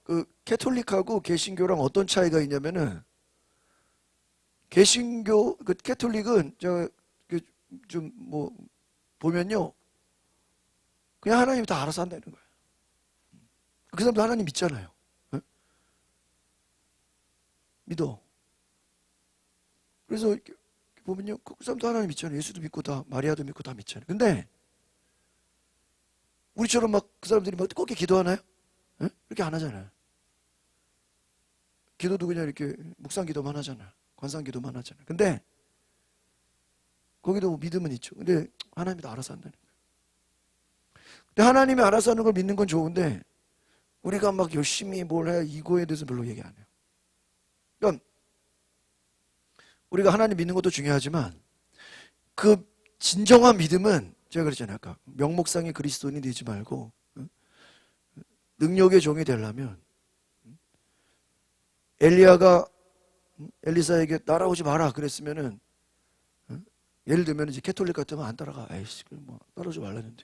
그 캐톨릭하고 개신교랑 어떤 차이가 있냐면은 개신교 그 캐톨릭은 좀 뭐 보면요 그냥 하나님이 다 알아서 한다는 거예요. 그 사람도 하나님 믿잖아요. 응? 믿어. 그래서 이렇게 보면요 그 사람도 하나님 믿잖아요. 예수도 믿고 다 마리아도 믿고 다 믿잖아요. 근데 우리처럼 막 그 사람들이 막 뜨겁게 기도하나요? 그렇게 안 하잖아요. 기도도 그냥 이렇게 묵상 기도만 하잖아요. 관상기도만 하잖아요. 근데 거기도 믿음은 있죠. 근데 하나님이 알아서 한다는 거예요. 근데 하나님이 알아서 하는 걸 믿는 건 좋은데 우리가 막 열심히 뭘 해 이거에 대해서 별로 얘기 안 해요. 그러니까 우리가 하나님 믿는 것도 중요하지만 그 진정한 믿음은 제가 그랬잖아요. 아까 명목상의 그리스도인이 되지 말고 능력의 종이 되려면 엘리야가 엘리사에게 따라오지 마라 그랬으면은 예를 들면 이제 캐톨릭 같으면 안 따라가. 에이씨 뭐 따라오지 말라는데.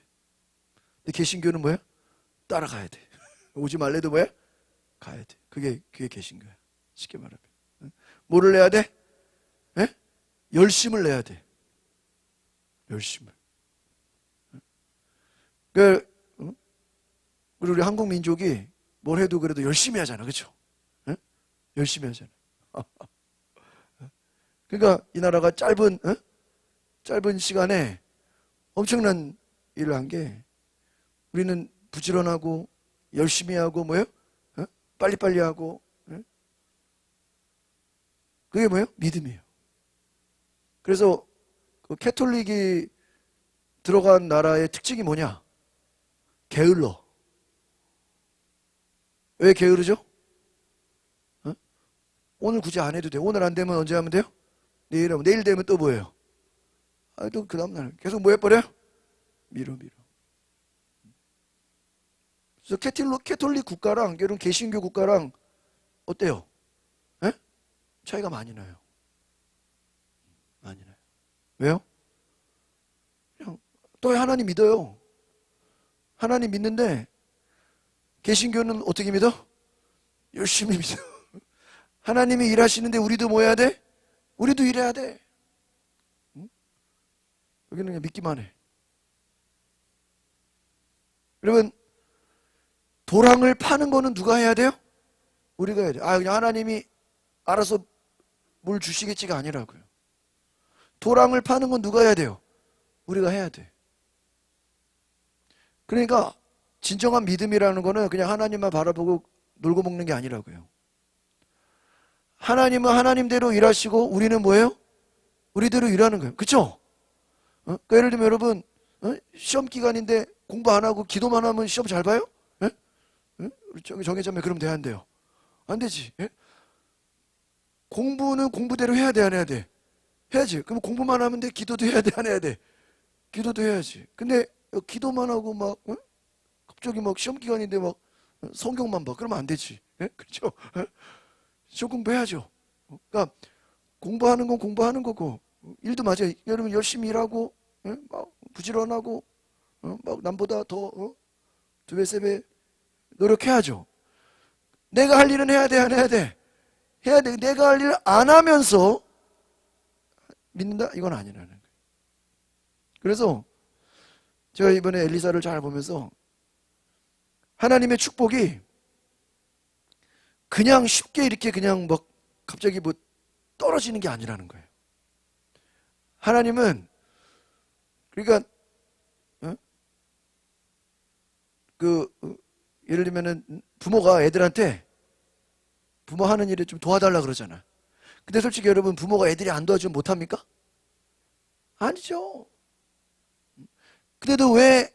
근데 개신교는 뭐야? 따라가야 돼. 오지 말래도 뭐야? 가야 돼. 그게 개신교야. 쉽게 말하면. 뭐를 내야 돼? 에? 열심을 내야 돼. 열심을. 그리고 우리 한국 민족이 뭘 해도 그래도 열심히 하잖아. 그렇죠? 열심히 하잖아. 그러니까 이 나라가 짧은 시간에 엄청난 일을 한 게 우리는 부지런하고 열심히 하고 뭐예요? 빨리빨리 하고 그게 뭐예요? 믿음이에요. 그래서 그 캐톨릭이 들어간 나라의 특징이 뭐냐? 게을러. 왜 게으르죠? 오늘 굳이 안 해도 돼. 오늘 안 되면 언제 하면 돼요? 내일 하면. 내일 되면 또 뭐예요? 또 그 다음날 계속 뭐 해버려요? 미뤄. 그래서 캐톨릭 국가랑 이런 개신교 국가랑 어때요? 에? 차이가 많이 나요. 많이 나요. 왜요? 그냥 또 하나님 믿어요. 하나님 믿는데 개신교는 어떻게 믿어? 열심히 믿어. 하나님이 일하시는데 우리도 뭐 해야 돼? 우리도 일해야 돼. 응? 여기는 그냥 믿기만 해. 여러분 도랑을 파는 거는 누가 해야 돼요? 우리가 해야 돼. 그냥 하나님이 알아서 뭘 주시겠지가 아니라고요. 도랑을 파는 건 누가 해야 돼요? 우리가 해야 돼. 그러니까 진정한 믿음이라는 거는 그냥 하나님만 바라보고 놀고 먹는 게 아니라고요. 하나님은 하나님대로 일하시고 우리는 뭐예요? 우리대로 일하는 거예요. 그쵸? 그러니까 예를 들면 여러분 시험 기간인데 공부 안 하고 기도만 하면 시험 잘 봐요? 우리 정혜자매 그럼 돼야 안 돼요? 안 되지. 공부는 공부대로 해야 돼, 안 해야 돼? 해야지. 그럼 공부만 하면 돼? 기도도 해야 돼, 안 해야 돼? 기도도 해야지. 근데 기도만 하고 막 갑자기 막 시험 기간인데 막 성경만 봐. 그러면 안 되지. 그렇죠? 시험 공부해야죠. 그러니까 공부하는 건 공부하는 거고 일도 맞아요. 여러분 열심히 일하고 막 부지런하고 막 남보다 더 두 배, 세 배 노력해야죠. 내가 할 일은 해야 돼, 안 해야 돼? 해야 돼. 내가 할 일을 안 하면서 믿는다? 이건 아니라는 거예요. 그래서 제가 이번에 엘리사를 잘 보면서 하나님의 축복이 그냥 쉽게 이렇게 그냥 막 갑자기 뭐 떨어지는 게 아니라는 거예요. 하나님은 그러니까 예를 들면은 부모가 애들한테 부모 하는 일에 좀 도와달라 그러잖아. 근데 솔직히 여러분 부모가 애들이 안 도와주면 못합니까? 아니죠. 근데도 왜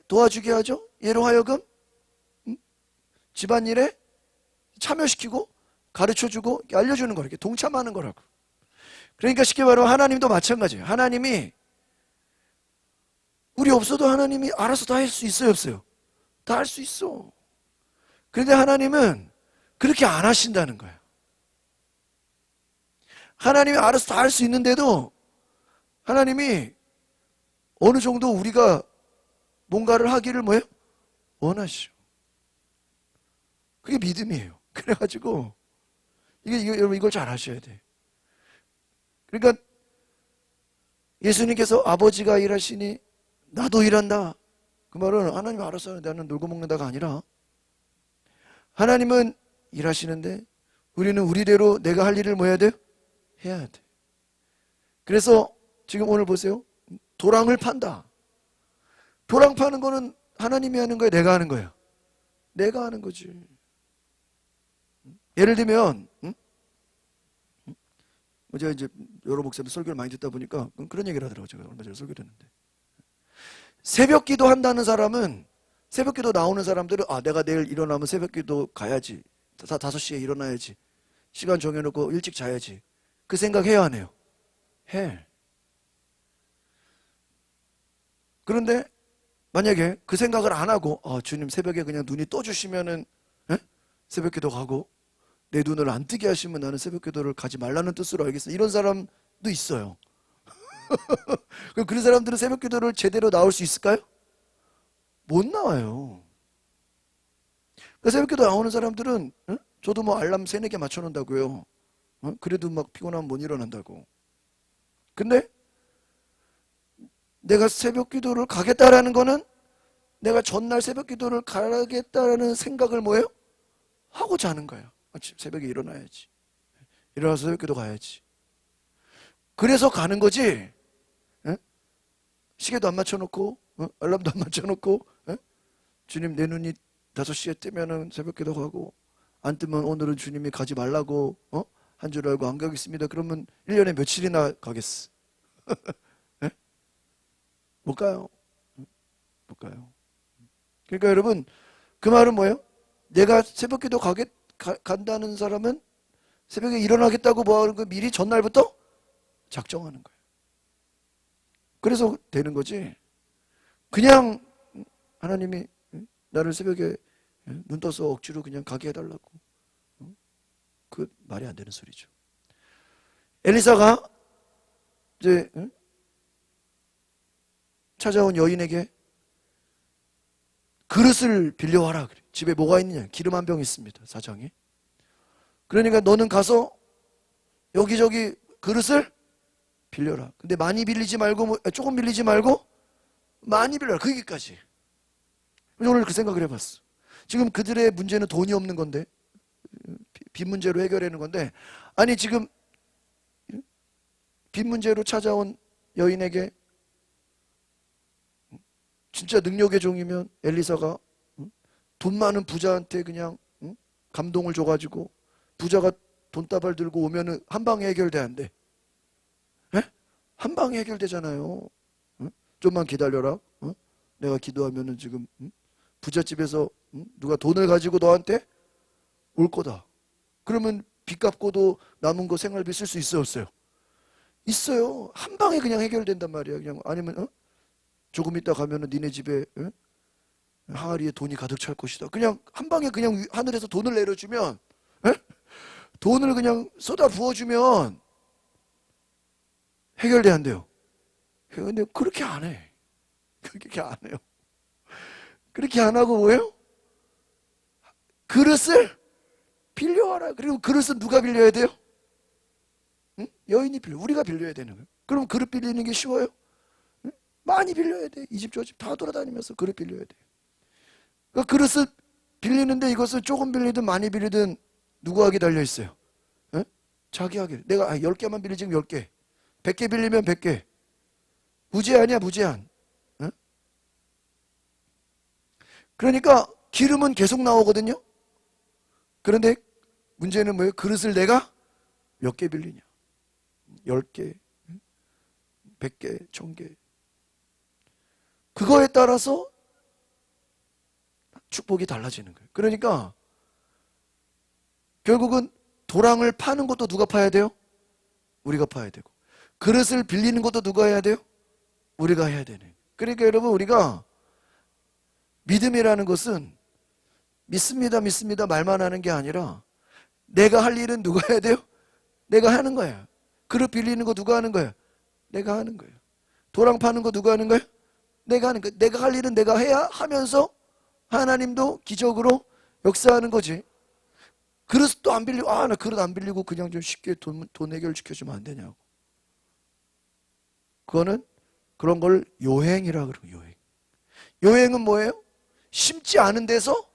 도와주게 하죠? 얘로 하여금 집안일에 참여시키고 가르쳐주고 알려주는 거라고. 동참하는 거라고. 그러니까 쉽게 말하면 하나님도 마찬가지예요. 하나님이 우리 없어도 하나님이 알아서 다 할 수 있어요, 없어요? 다 할 수 있어. 그런데 하나님은 그렇게 안 하신다는 거예요. 하나님이 알아서 다 할 수 있는데도 하나님이 어느 정도 우리가 뭔가를 하기를 뭐예요? 원하시죠. 그게 믿음이에요. 그래가지고 여러분 이걸 잘 아셔야 돼. 그러니까 예수님께서 아버지가 일하시니 나도 일한다. 그 말은 하나님 알아서 하는데 나는 놀고 먹는다가 아니라 하나님은 일하시는데 우리는 우리대로 내가 할 일을 뭐 해야 돼요? 해야 돼. 그래서 지금 오늘 보세요. 도랑을 판다. 도랑 파는 거는 하나님이 하는 거야? 내가 하는 거야? 내가 하는 거지. 예를 들면 제가 이제 여러 목사들 설교를 많이 듣다 보니까 그런 얘기를 하더라고요. 제가 얼마 전에 설교를 했는데. 새벽 기도 한다는 사람은, 새벽 기도 나오는 사람들은, 아, 내가 내일 일어나면 새벽 기도 가야지. 5시에 일어나야지. 시간 정해놓고 일찍 자야지. 그 생각 해야 하네요. 해. 그런데 만약에 그 생각을 안 하고, 주님 새벽에 그냥 눈이 떠주시면은, 새벽 기도 가고, 내 눈을 안 뜨게 하시면 나는 새벽 기도를 가지 말라는 뜻으로 알겠어. 이런 사람도 있어요. 그런 사람들은 새벽 기도를 제대로 나올 수 있을까요? 못 나와요. 새벽 기도 나오는 사람들은, 저도 뭐 알람 3, 4개 맞춰놓는다고요. 그래도 막 피곤하면 못 일어난다고. 근데 내가 새벽 기도를 가겠다라는 거는, 내가 전날 새벽 기도를 가겠다라는 생각을 뭐예요? 하고 자는 거예요. 아침 새벽에 일어나야지. 일어나서 새벽 기도 가야지. 그래서 가는 거지. 시계도 안 맞춰놓고, 알람도 안 맞춰놓고, 주님 내 눈이 5시에 뜨면은 새벽 기도 가고, 안 뜨면 오늘은 주님이 가지 말라고, 한 줄 알고 안 가겠습니다. 그러면 1년에 며칠이나 가겠어? 못 가요. 못 가요. 그러니까 여러분, 그 말은 뭐예요? 내가 새벽 기도 간다는 사람은 새벽에 일어나겠다고 뭐 하는 거 미리 전날부터 작정하는 거예요. 그래서 되는 거지. 그냥 하나님이 나를 새벽에 눈 떠서 억지로 그냥 가게 해달라고. 그 말이 안 되는 소리죠. 엘리사가 이제 찾아온 여인에게 그릇을 빌려와라 그래. 집에 뭐가 있느냐? 기름 한 병 있습니다. 4장에. 그러니까 너는 가서 여기저기 그릇을 빌려라. 근데 많이 빌리지 말고, 조금 빌리지 말고 많이 빌려라. 그 얘기까지. 오늘 그 생각을 해봤어. 지금 그들의 문제는 돈이 없는 건데, 빚 문제로 해결하는 건데, 아니 지금 빚 문제로 찾아온 여인에게 진짜 능력의 종이면 엘리사가 돈 많은 부자한테 그냥 감동을 줘가지고, 부자가 돈다발 들고 오면은 한 방에 해결돼 안 돼? 한 방에 해결되잖아요. 좀만 기다려라. 내가 기도하면은 지금 부잣집에서 누가 돈을 가지고 너한테 올 거다. 그러면 빚 갚고도 남은 거 생활비 쓸 수 있어요, 없어요? 있어요. 한 방에 그냥 해결된단 말이야. 그냥 아니면 조금 있다 가면은 니네 집에 항아리에 돈이 가득 찰 것이다. 그냥 한 방에 그냥 하늘에서 돈을 내려주면, 돈을 그냥 쏟아 부어주면 해결돼 안 돼요. 근데 그렇게 안 해. 그렇게 안 해요. 그렇게 안 하고 뭐예요? 그릇을 빌려와라. 그리고 그릇은 누가 빌려야 돼요? 여인이 빌려. 우리가 빌려야 되는 거예요. 그럼 그릇 빌리는 게 쉬워요? 많이 빌려야 돼. 이 집 저 집 다 돌아다니면서 그릇 빌려야 돼. 그러니까 그릇을 빌리는데 이것을 조금 빌리든 많이 빌리든 누구에게 달려 있어요? 자기에게. 내가 10개만 빌리지면 10개. 100개 빌리면 100개. 무제한이야, 무제한. 그러니까 기름은 계속 나오거든요. 그런데 문제는 뭐예요? 그릇을 내가 몇 개 빌리냐? 10개, 100개, 1000개. 그거에 따라서 축복이 달라지는 거예요. 그러니까 결국은 도랑을 파는 것도 누가 파야 돼요? 우리가 파야 되고, 그릇을 빌리는 것도 누가 해야 돼요? 우리가 해야 되는. 그러니까 여러분, 우리가 믿음이라는 것은 믿습니다 믿습니다 말만 하는 게 아니라, 내가 할 일은 누가 해야 돼요? 내가 하는 거야. 그릇 빌리는 거 누가 하는 거야? 내가 하는 거예요. 도랑 파는 거 누가 하는 거야? 내가 하는 거야. 내가 할 일은 내가 해야 하면서 하나님도 기적으로 역사하는 거지. 그릇도 안 빌리고, 나 그릇 안 빌리고 그냥 좀 쉽게 돈 해결시켜주면 안 되냐고. 그거는 그런 걸 요행이라 그러고. 요행. 요행은 뭐예요? 심지 않은 데서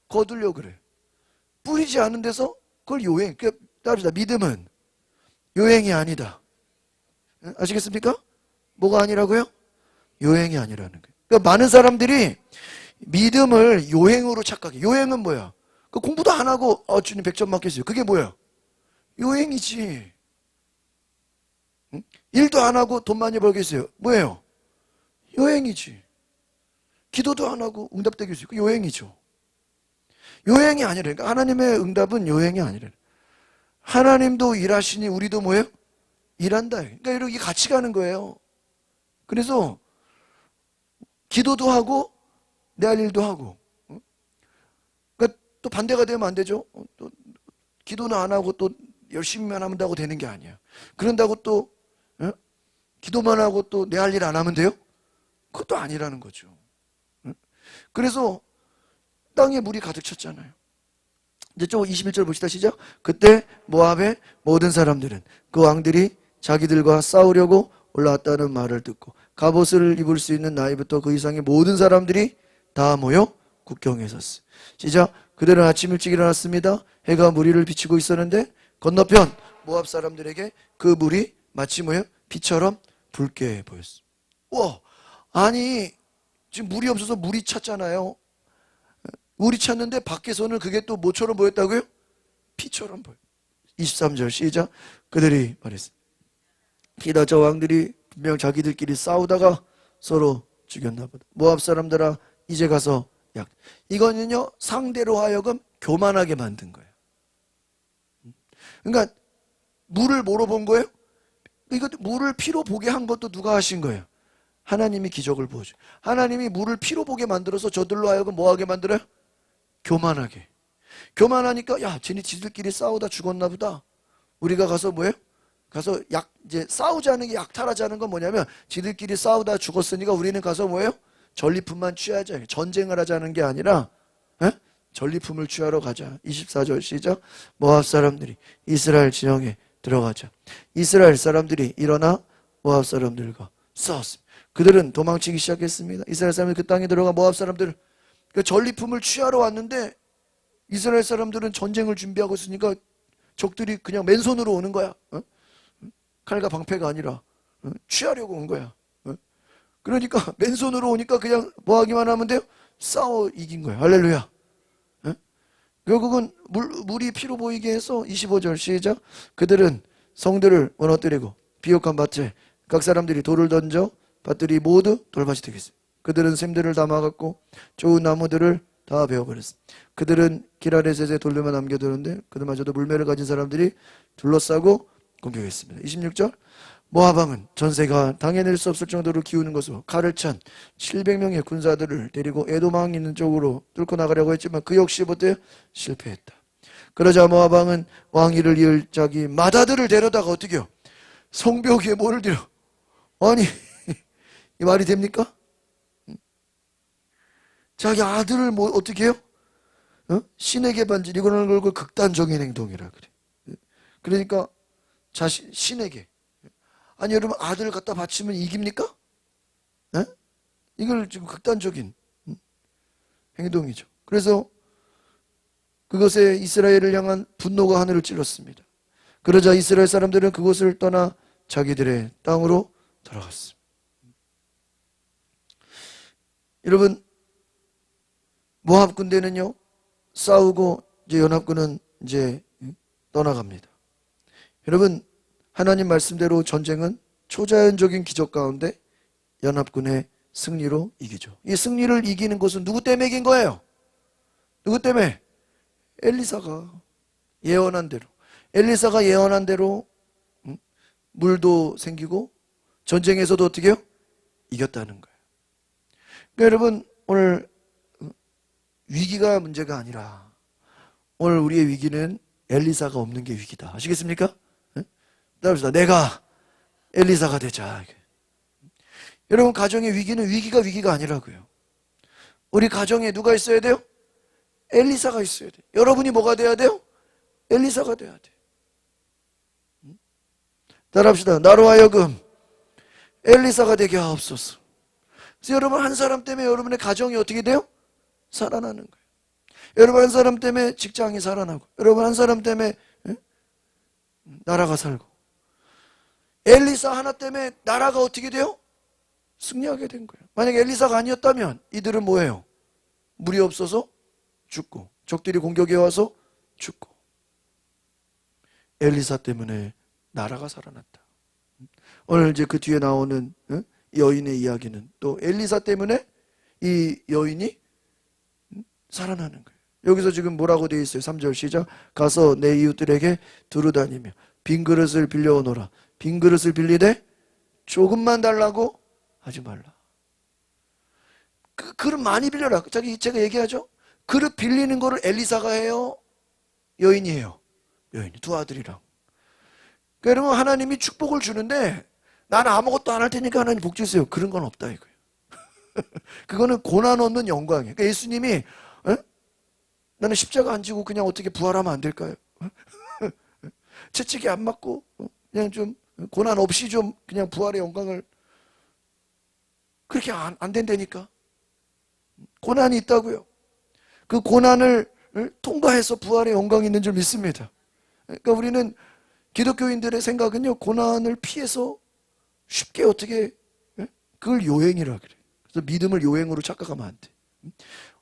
거두려고 그래. 뿌리지 않은 데서 그걸 요행. 따르다. 믿음은 요행이 아니다. 아시겠습니까? 뭐가 아니라고요? 요행이 아니라는 거예요. 그러니까 많은 사람들이 믿음을 요행으로 착각해. 요행은 뭐야? 그 공부도 안 하고 주님 100점 맞겠어요. 그게 뭐야? 요행이지. 응? 일도 안 하고 돈 많이 벌겠어요. 뭐예요? 요행이지. 기도도 안 하고 응답되길 수 있고 요행이죠. 요행이 아니라, 그러니까 하나님의 응답은 요행이 아니라, 하나님도 일하시니 우리도 뭐예요? 일한다. 그러니까 이렇게 같이 가는 거예요. 그래서 기도도 하고 내 할 일도 하고. 그러니까 또 반대가 되면 안 되죠. 또 기도는 안 하고 또 열심히만 한다고 되는 게 아니야. 그런다고 또 기도만 하고 또 내 할 일 안 하면 돼요? 그것도 아니라는 거죠. 그래서 땅에 물이 가득 찼잖아요. 이제 좀 21절 봅시다. 시작. 그때 모압의 모든 사람들은 그 왕들이 자기들과 싸우려고 올라왔다는 말을 듣고 갑옷을 입을 수 있는 나이부터 그 이상의 모든 사람들이 다 모여 국경에 섰어. 시작. 그들은 아침 일찍 일어났습니다. 해가 무리를 비추고 있었는데 건너편 모압 사람들에게 그 물이 마치 뭐예요? 빛처럼 붉게 보였어. 와, 아니 지금 물이 없어서 물이 찼잖아요. 물이 찼는데 밖에서는 그게 또 뭐처럼 보였다고요? 피처럼 보여. 23절 시작. 그들이 말했어. 피다 저 왕들이 분명 자기들끼리 싸우다가 서로 죽였나 보다. 모압 사람들아 이제 가서 약. 이거는요 상대로 하여금 교만하게 만든 거예요. 그러니까 물을 뭐로 본 거예요? 이거 물을 피로 보게 한 것도 누가 하신 거예요? 하나님이 기적을 보여줘. 하나님이 물을 피로 보게 만들어서 저들로 하여금 뭐하게 만들어요? 교만하게. 교만하니까 야 쟤네 지들끼리 싸우다 죽었나 보다. 우리가 가서 뭐예요? 가서 이제 싸우자는 게 약탈하자는 건 뭐냐면 지들끼리 싸우다 죽었으니까 우리는 가서 뭐예요? 전리품만 취하자. 전쟁을 하자는 게 아니라 전리품을 취하러 가자. 24절 시작. 모압 사람들이 이스라엘 지형에 들어가자. 이스라엘 사람들이 일어나 모압 사람들과 싸웠습니다. 그들은 도망치기 시작했습니다. 이스라엘 사람들이 그 땅에 들어가 모압 사람들 그 전리품을 취하러 왔는데 이스라엘 사람들은 전쟁을 준비하고 있으니까 적들이 그냥 맨손으로 오는 거야. 칼과 방패가 아니라 취하려고 온 거야. 그러니까 맨손으로 오니까 그냥 뭐 하기만 하면 돼요? 싸워 이긴 거야. 할렐루야. 결국은 물이 피로 보이게 해서 25절 시작. 그들은 성들을 무너뜨리고 비옥한 밭에 각 사람들이 돌을 던져 밭들이 모두 돌밭이 되겠어요. 그들은 샘들을 다 막았고 좋은 나무들을 다 베어버렸어. 그들은 기라레셋에 돌려만 남겨두는데 그들마저도 물매를 가진 사람들이 둘러싸고 공격했습니다. 26절. 모압 왕은 전세가 당해낼 수 없을 정도로 기우는 것으로 칼을 찬 700명의 군사들을 데리고 에돔 왕 있는 쪽으로 뚫고 나가려고 했지만 그 역시 못해 실패했다. 그러자 모압 왕은 왕위를 이을 자기 맏아들을 데려다가 어떻게 해요? 성벽 위에 뭐를 들여? 아니 이 말이 됩니까? 자기 아들을 뭐 어떻게 해요? 신에게 반지 이거는 걸고 극단적인 행동이라 그래. 그러니까 신에게. 아니 여러분 아들을 갖다 바치면 이깁니까? 이걸 지금 극단적인 행동이죠. 그래서 그것에 이스라엘을 향한 분노가 하늘을 찔렀습니다. 그러자 이스라엘 사람들은 그곳을 떠나 자기들의 땅으로 돌아갔습니다. 여러분 모압 군대는요 싸우고 이제 연합군은 이제 떠나갑니다. 여러분 하나님 말씀대로 전쟁은 초자연적인 기적 가운데 연합군의 승리로 이기죠. 이 승리를 이기는 것은 누구 때문에 이긴 거예요? 누구 때문에? 엘리사가 예언한 대로. 엘리사가 예언한 대로 물도 생기고 전쟁에서도 어떻게 해요? 이겼다는 거예요. 그러니까 여러분 오늘 위기가 문제가 아니라 오늘 우리의 위기는 엘리사가 없는 게 위기다. 아시겠습니까? 따라합시다. 내가 엘리사가 되자. 여러분 가정의 위기는 위기가 아니라고요. 우리 가정에 누가 있어야 돼요? 엘리사가 있어야 돼요. 여러분이 뭐가 돼야 돼요? 엘리사가 돼야 돼요. 따라합시다. 나로 하여금 엘리사가 되게 하옵소서. 그래서 여러분 한 사람 때문에 여러분의 가정이 어떻게 돼요? 살아나는 거예요. 여러분 한 사람 때문에 직장이 살아나고 여러분 한 사람 때문에 나라가 살고 엘리사 하나 때문에 나라가 어떻게 돼요? 승리하게 된 거예요. 만약에 엘리사가 아니었다면 이들은 뭐예요? 물이 없어서 죽고 적들이 공격해 와서 죽고 엘리사 때문에 나라가 살아났다. 오늘 이제 그 뒤에 나오는 여인의 이야기는 또 엘리사 때문에 이 여인이 살아나는 거예요. 여기서 지금 뭐라고 되어 있어요? 3절 시작. 가서 내 이웃들에게 두루다니며 빈 그릇을 빌려오너라. 빈 그릇을 빌리되 조금만 달라고 하지 말라. 그릇 많이 빌려라. 제가 얘기하죠. 그릇 빌리는 거를 엘리사가 해요? 여인이 해요? 여인이. 두 아들이랑. 그러면 하나님이 축복을 주는데 나는 아무것도 안 할 테니까 하나님 복 주세요. 그런 건 없다 이거예요. 그거는 고난 없는 영광이에요. 그러니까 예수님이 나는 십자가 안 지고 그냥 어떻게 부활하면 안 될까요? 채찍이 안 맞고 그냥 좀 고난 없이 좀 그냥 부활의 영광을 그렇게 안 된다니까. 고난이 있다고요. 그 고난을 통과해서 부활의 영광이 있는 줄 믿습니다. 그러니까 우리는 기독교인들의 생각은요, 고난을 피해서 쉽게 어떻게 그걸 요행이라 그래. 그래서 믿음을 요행으로 착각하면 안 돼.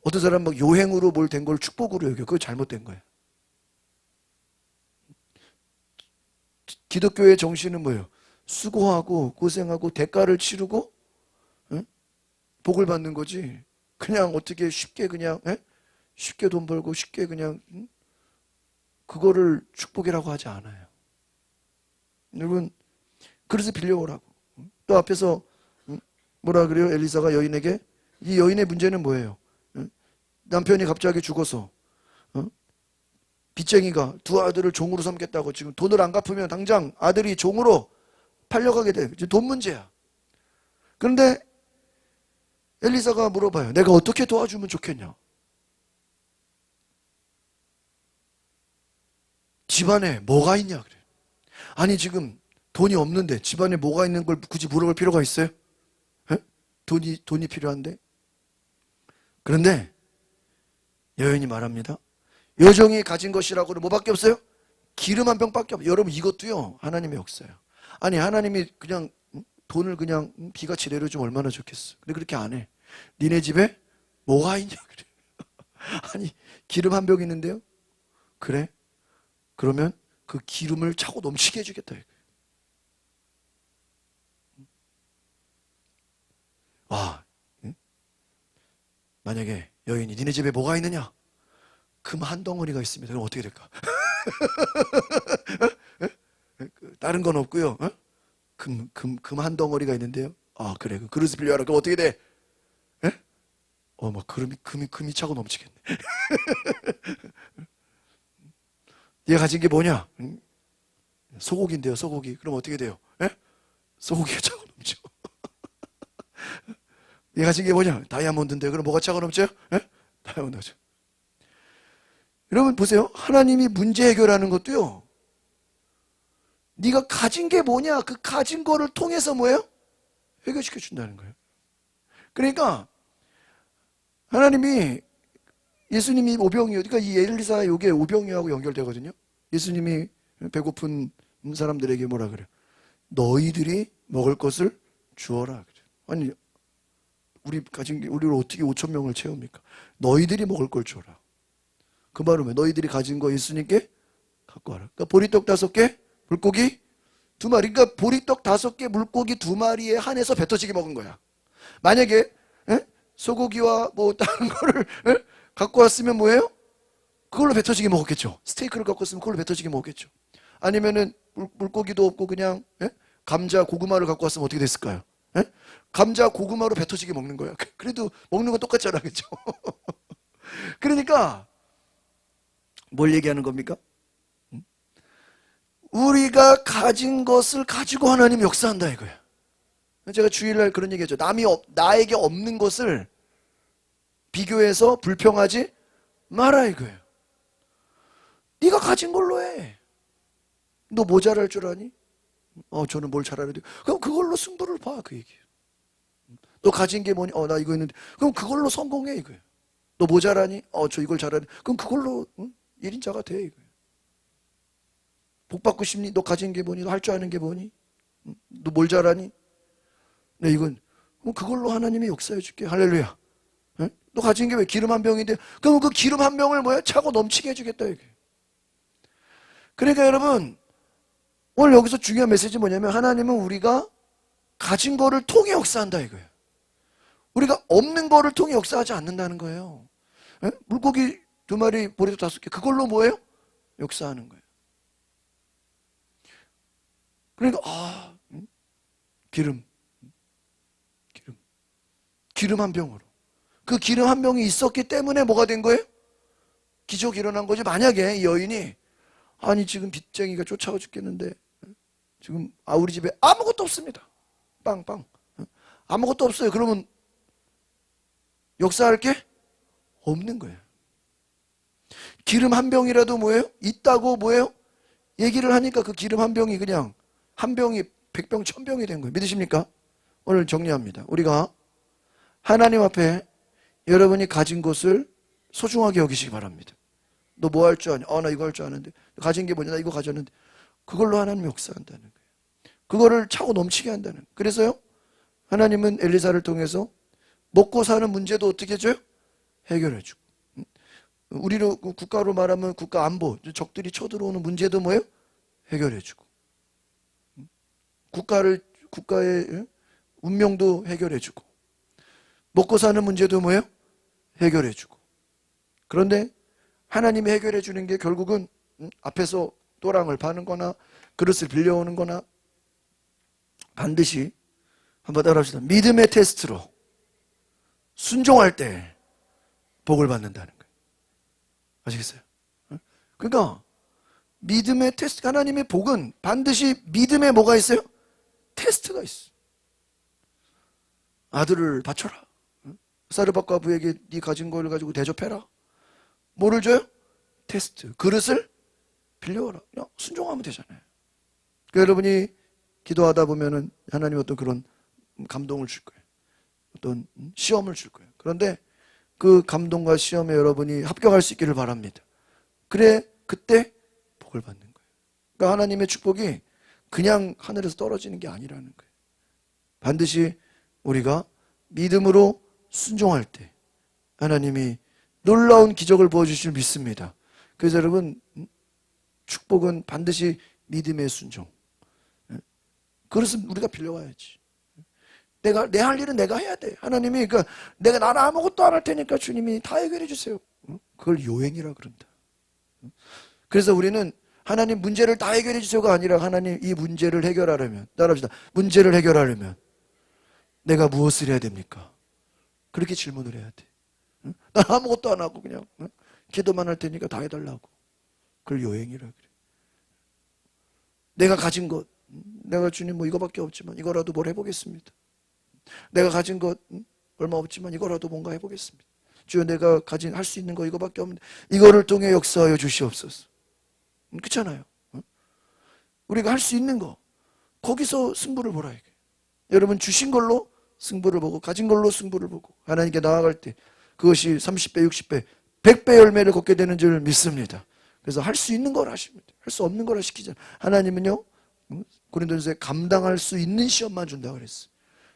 어떤 사람 막 요행으로 뭘 된 걸 축복으로 여겨. 그거 잘못된 거야. 기독교의 정신은 뭐예요? 수고하고 고생하고 대가를 치르고 복을 받는 거지. 그냥 어떻게 쉽게 그냥 쉽게 돈 벌고 쉽게 그냥 그거를 축복이라고 하지 않아요. 여러분 그래서 빌려오라고. 또 앞에서 뭐라 그래요? 엘리사가 여인에게. 이 여인의 문제는 뭐예요? 남편이 갑자기 죽어서 빚쟁이가 두 아들을 종으로 삼겠다고 지금 돈을 안 갚으면 당장 아들이 종으로 팔려가게 돼. 이제 돈 문제야. 그런데 엘리사가 물어봐요. 내가 어떻게 도와주면 좋겠냐? 집안에 뭐가 있냐 그래. 아니 지금 돈이 없는데 집안에 뭐가 있는 걸 굳이 물어볼 필요가 있어요? 에? 돈이 필요한데. 그런데 여인이 말합니다. 여종이 가진 것이라고는 뭐밖에 없어요? 기름 한 병밖에 없어요. 여러분 이것도요 하나님의 역사예요. 아니 하나님이 그냥 돈을 그냥 비같이 내려주면 얼마나 좋겠어. 근데 그렇게 안 해. 니네 집에 뭐가 있냐 그래. 아니 기름 한 병 있는데요? 그래? 그러면 그 기름을 차고 넘치게 해주겠다. 와, 만약에 여인이 니네 집에 뭐가 있느냐? 금 한 덩어리가 있습니다. 그럼 어떻게 될까? 다른 건 없고요. 금 한 덩어리가 있는데요. 아 그래, 그 그릇을 빌려와라. 그럼 어떻게 돼? 막 금이 차고 넘치겠네. 얘 가진 게 뭐냐? 소고기인데요, 소고기. 그럼 어떻게 돼요? 소고기가 차고 넘쳐. 얘 가진 게 뭐냐? 다이아몬드인데 그럼 뭐가 차고 넘쳐요? 다이아몬드죠. 여러분 보세요. 하나님이 문제 해결하는 것도요. 네가 가진 게 뭐냐? 그 가진 거를 통해서 뭐예요? 해결시켜 준다는 거예요. 그러니까 하나님이 예수님이 오병이어. 그러니까 이 엘리사 요게 오병이어하고 연결되거든요. 예수님이 배고픈 사람들에게 뭐라 그래? 너희들이 먹을 것을 주어라 그래. 아니 우리 가진 게 우리를 어떻게 5천 명을 채웁니까? 너희들이 먹을 걸 주어라. 그 말은 왜? 너희들이 가진 거 예수님께 갖고 와라. 그러니까 보리떡 5개, 물고기 2마리. 그러니까 보리떡 5개, 물고기 2마리에 한해서 배 터지게 먹은 거야. 만약에 소고기와 뭐 다른 거를 갖고 왔으면 뭐예요? 그걸로 배 터지게 먹었겠죠. 스테이크를 갖고 왔으면 그걸로 배 터지게 먹었겠죠. 아니면은 물고기도 없고 그냥 감자, 고구마를 갖고 왔으면 어떻게 됐을까요? 감자, 고구마로 배 터지게 먹는 거야. 그래도 먹는 건 똑같잖아, 그렇죠? 그러니까 뭘 얘기하는 겁니까? 우리가 가진 것을 가지고 하나님 역사한다 이거야. 제가 주일날 그런 얘기했죠. 나에게 없는 것을 비교해서 불평하지 마라 이거예요. 네가 가진 걸로 해. 너 뭐 잘할 줄 아니? 저는 뭘 잘하는데 그럼 그걸로 승부를 봐 그 얘기예요. 너 가진 게 뭐니? 나 이거 있는데 그럼 그걸로 성공해 이거예요. 너 뭐 잘하니? 저 이걸 잘하니? 그럼 그걸로 1인자가 돼 이거예요. 복 받고 싶니? 너 가진 게 뭐니? 너 할 줄 아는 게 뭐니? 너 뭘 잘하니? 네, 이건 그럼 그걸로 하나님이 역사해 줄게. 할렐루야. 너 가진 게 왜 기름 한 병인데? 그럼 그 기름 한 병을 뭐야? 차고 넘치게 해주겠다 이게. 그러니까 여러분 오늘 여기서 중요한 메시지 뭐냐면 하나님은 우리가 가진 거를 통해 역사한다 이거예요. 우리가 없는 거를 통해 역사하지 않는다는 거예요. 예? 물고기 2마리, 보리도 5개, 그걸로 뭐예요? 역사하는 거예요. 그러니까 기름 한 병으로, 그 기름 한 병이 있었기 때문에 뭐가 된 거예요? 기적이 일어난 거지. 만약에 이 여인이 아니 지금 빚쟁이가 쫓아와 죽겠는데 지금 우리 집에 아무것도 없습니다. 빵 아무것도 없어요. 그러면 역사할 게 없는 거예요. 기름 한 병이라도 뭐예요? 있다고 뭐예요? 얘기를 하니까 그 기름 한 병이 그냥 한 병이 100병 1000병이 된 거예요. 믿으십니까? 오늘 정리합니다. 우리가 하나님 앞에 여러분이 가진 것을 소중하게 여기시기 바랍니다. 너 뭐 할 줄 아냐? 나 이거 할 줄 아는데. 가진 게 뭐냐? 나 이거 가졌는데. 그걸로 하나님 역사한다는 거예요. 그거를 차고 넘치게 한다는 거예요. 그래서요, 하나님은 엘리사를 통해서 먹고 사는 문제도 어떻게 해줘요? 해결해 주고. 우리로 국가로 말하면 국가 안보, 적들이 쳐들어오는 문제도 뭐예요? 해결해 주고. 국가의 운명도 해결해 주고. 먹고 사는 문제도 뭐예요? 해결해 주고. 그런데 하나님이 해결해 주는 게 결국은 앞에서 또랑을 파는 거나 그릇을 빌려오는 거나 반드시 한번 따라합시다. 믿음의 테스트로 순종할 때 복을 받는다는 거예요. 아시겠어요? 그러니까 믿음의 테스트, 하나님의 복은 반드시 믿음에 뭐가 있어요? 테스트가 있어. 아들을 바쳐라. 사르밧과 부에게 네 가진 걸 가지고 대접해라. 뭐를 줘요? 테스트. 그릇을 빌려와라. 그냥 순종하면 되잖아요. 그러니까 여러분이 기도하다 보면은 하나님 어떤 그런 감동을 줄 거예요. 어떤 시험을 줄 거예요. 그런데 그 감동과 시험에 여러분이 합격할 수 있기를 바랍니다. 그래, 그때 복을 받는 거예요. 그러니까 하나님의 축복이 그냥 하늘에서 떨어지는 게 아니라는 거예요. 반드시 우리가 믿음으로 순종할 때 하나님이 놀라운 기적을 보여주실 줄 믿습니다. 그래서 여러분, 축복은 반드시 믿음의 순종. 그것은 우리가 빌려와야지. 내 할 일은 내가 해야 돼. 하나님이, 그러니까 나는 아무것도 안 할 테니까 주님이 다 해결해 주세요. 그걸 요행이라 그런다. 그래서 우리는 하나님 문제를 다 해결해 주세요가 아니라 하나님 이 문제를 해결하려면, 따라합시다. 문제를 해결하려면 내가 무엇을 해야 됩니까? 그렇게 질문을 해야 돼. 난 아무것도 안 하고 그냥 기도만 할 테니까 다 해달라고. 그걸 요행이라 그래. 내가 가진 것, 내가 주님 뭐 이거밖에 없지만 이거라도 뭘 해보겠습니다. 내가 가진 것 얼마 없지만 이거라도 뭔가 해보겠습니다. 주여, 내가 할 수 있는 거 이거밖에 없는데 이거를 통해 역사하여 주시옵소서. 그렇잖아요. 우리가 할 수 있는 거, 거기서 승부를 보라 이게. 여러분, 주신 걸로 승부를 보고 가진 걸로 승부를 보고 하나님께 나아갈 때 그것이 30배, 60배, 100배 열매를 걷게 되는 줄 믿습니다. 그래서 할 수 있는 걸 하십니다. 할 수 없는 걸 시키잖아요. 하나님은요, 고린도전서에 감당할 수 있는 시험만 준다고 그랬어요.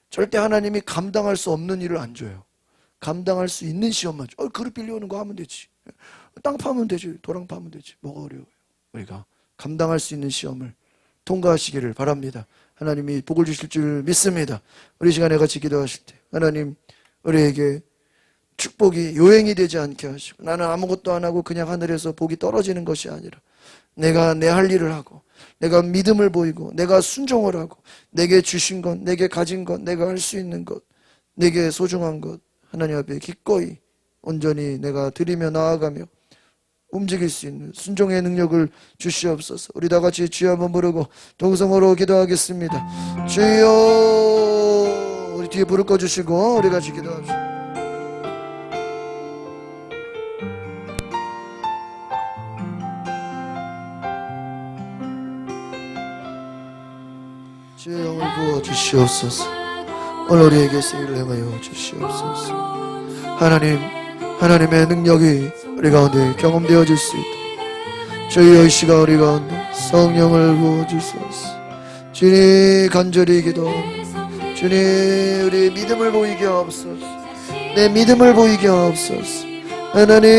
절대 하나님이 감당할 수 없는 일을 안 줘요. 감당할 수 있는 시험만 줘. 그릇 빌려오는 거 하면 되지. 땅 파면 되지. 도랑 파면 되지. 뭐가 어려워요. 우리가 감당할 수 있는 시험을 통과하시기를 바랍니다. 하나님이 복을 주실 줄 믿습니다. 우리 시간에 같이 기도하실 때 하나님, 우리에게 축복이 요행이 되지 않게 하시고, 나는 아무것도 안 하고 그냥 하늘에서 복이 떨어지는 것이 아니라 내가 내 할 일을 하고 내가 믿음을 보이고 내가 순종을 하고 내게 주신 것, 내게 가진 것, 내가 할 수 있는 것, 내게 소중한 것 하나님 앞에 기꺼이 온전히 내가 드리며 나아가며 움직일 수 있는 순종의 능력을 주시옵소서. 우리 다 같이 주여 한번 부르고 동성으로 기도하겠습니다. 주여, 우리 뒤에 불을 꺼주시고 우리 같이 기도합시다. 주의 영을 부어 주시옵소서. 오늘 우리에게 쓰임을 행하여 주시옵소서. 하나님의 능력이 우리 가운데 경험되어질 수 있도록 주여, 이 시간 우리 가운데 성령을 부어주소서. 주님, 간절히 기도합니다. 주님, 우리 믿음을 보이게 하옵소서. 내 믿음을 보이게 하옵소서. 하나님,